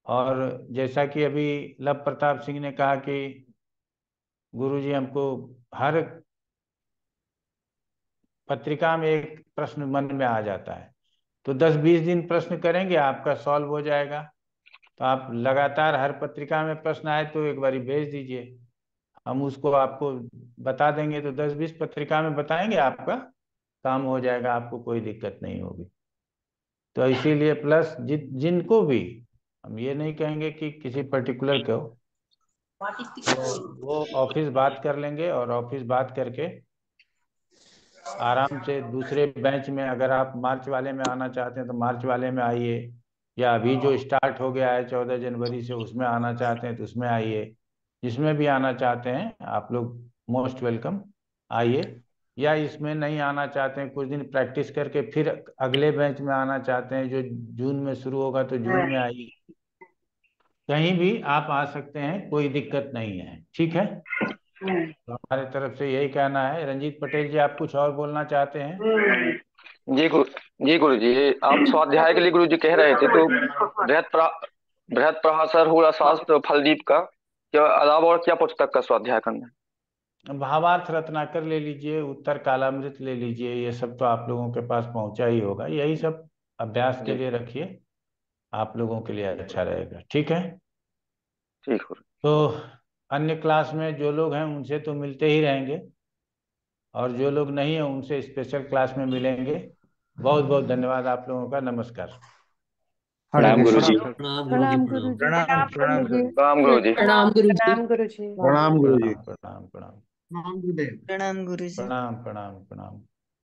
और जैसा कि अभी लव प्रताप सिंह ने कहा कि गुरुजी हमको हर पत्रिका में एक प्रश्न मन में आ जाता है, तो 10-20 दिन प्रश्न करेंगे, आपका सॉल्व हो जाएगा। तो आप लगातार हर पत्रिका में प्रश्न आए तो एक बारी भेज दीजिए, हम उसको आपको बता देंगे। तो 10-20 पत्रिका में बताएंगे, आपका काम हो जाएगा, आपको कोई दिक्कत नहीं होगी। तो इसीलिए प्लस जिनको भी, हम ये नहीं कहेंगे कि किसी पर्टिकुलर को, तो वो ऑफिस बात कर लेंगे, और ऑफिस बात करके आराम से दूसरे बैच में, अगर आप मार्च वाले में आना चाहते हैं तो मार्च वाले में आइए, या अभी जो स्टार्ट हो गया है 14 जनवरी से, उसमें आना चाहते हैं तो उसमें आइए। जिसमें भी आना चाहते हैं आप लोग मोस्ट वेलकम आइए, या इसमें नहीं आना चाहते हैं, कुछ दिन प्रैक्टिस करके फिर अगले बैच में आना चाहते हैं जो जून में शुरू होगा, तो जून में आइए। कहीं भी आप आ सकते हैं, कोई दिक्कत नहीं है, ठीक है। तो हमारे तरफ से यही कहना है। रंजीत पटेल जी, आप कुछ और बोलना चाहते हैं? जी गुरु जी, आप स्वाध्याय के लिए गुरु जी कह रहे थे, तो बृहत पराशर हुआ शास्त्र फलदीप का क्या अलावा और क्या पुस्तक का स्वाध्याय करना है? भावार्थ रत्नाकर ले लीजिए, उत्तर कालामृत ले लीजिए, ये सब तो आप लोगों के पास पहुंचा ही होगा। यही सब अभ्यास के लिए रखिए, आप लोगों के लिए अच्छा रहेगा, ठीक है। ठीक। तो अन्य क्लास में जो लोग हैं उनसे तो मिलते ही रहेंगे, और जो लोग नहीं है उनसे स्पेशल क्लास में मिलेंगे। बहुत बहुत धन्यवाद आप लोगों का। नमस्कार। प्रणाम गुरुजी। प्रणाम गुरु जी। प्रणाम प्रणाम सर। प्रणाम गुरु जी। प्रणाम गुरु जी। प्रणाम गुरु जी। प्रणाम प्रणाम। नाम गुरुदेव। प्रणाम गुरु जी। प्रणाम प्रणाम प्रणाम।